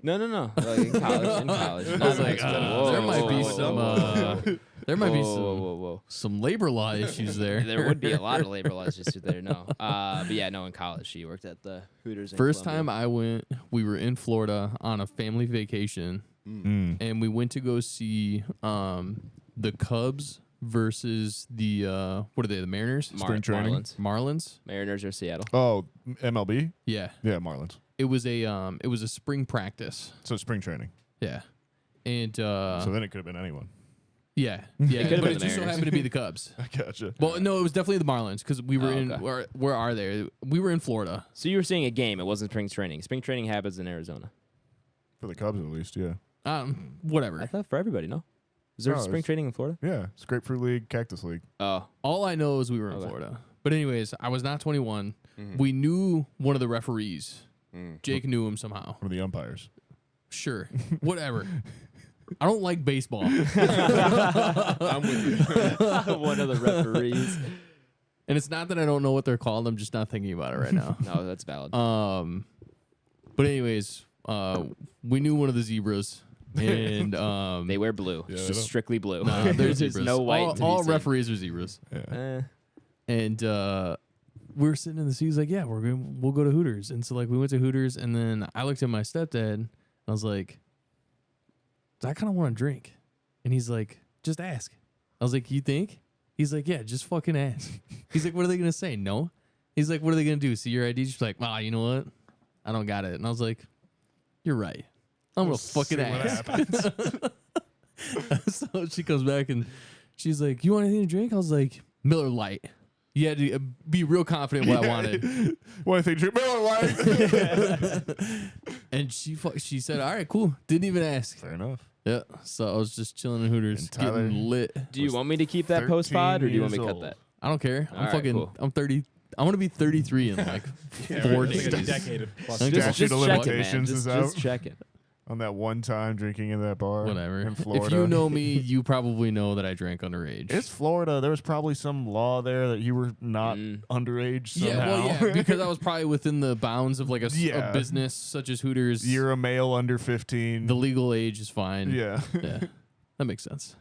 No. Like in college. I was like, there might be some. There might be Whoa. some labor law issues there. There would be a lot of labor laws just there. No, but yeah, no. In college, she worked at the Hooters. In First Columbia. time I went, we were in Florida on a family vacation, and we went to go see the Cubs versus the what are they? The Mariners? Spring training. Marlins. Marlins? Mariners or Seattle. Oh, MLB? Yeah. Yeah, Marlins. It was a spring practice. So spring training. Yeah. And So then it could have been anyone. yeah, could've but been it the just so Mariners. happened to be the Cubs. I gotcha. Well, no, it was definitely the Marlins because we were Oh, in okay. where are they? We were in Florida. So you were seeing a game. It wasn't spring training. Spring training happens in Arizona. For the Cubs, at least, yeah. Whatever. I thought for everybody. No, is there No, spring it's- training in Florida? Yeah, it's Grapefruit League, Cactus League. Oh, All I know is we were in Okay. Florida. But anyways, I was not 21. We knew one of the referees. Jake knew him somehow. One of the umpires. Sure. Whatever. I don't like baseball. I'm with you. one of the referees. And it's not that I don't know what they're called. I'm just not thinking about it right now. No, that's valid. But anyways, we knew one of the zebras. And They wear blue. Yeah, It's they just don't- strictly blue. they're There's zebras. no white. to be All seen. referees are zebras. Yeah. And we were sitting in the seat. He's like, "Yeah, we'll go to Hooters." And so like we went to Hooters, and then I looked at my stepdad. And I was like, "I kind of want to drink," and he's like, "Just ask." I was like, "You think?" He's like, "Yeah, just fucking ask." He's like, "What are they gonna say? No?" He's like, "What are they gonna do? See your ID?" She's like, "Wow, you know what? I don't got it." And I was like, "You're right. I'm gonna fucking See what ask." happens. So she comes back and she's like, "You want anything to drink?" I was like, "Miller Lite." You had to be real confident what I wanted. What do you think? Miller Lite? And she said, "All right, cool." Didn't even ask. Fair enough. Yeah. So I was just chilling in Hooters, And Tyler- getting lit. Do you want me to keep that post pod, or do you want me to cut that? I don't care. I'm All right, fucking. cool. I'm 30. I want to be 33 in like 4 days. decade plus. I'm Just Statute of checking, man. limitations is Just out. checking. On that one time drinking in that bar. Whatever. In Florida. If you know me, you probably know that I drank underage. It's Florida. There was probably some law there that you were not underage somehow. yeah, well, yeah, because I was probably within the bounds of like a Yeah. business such as Hooters. You're a male under 15. The legal age is fine. yeah. Yeah. That makes sense.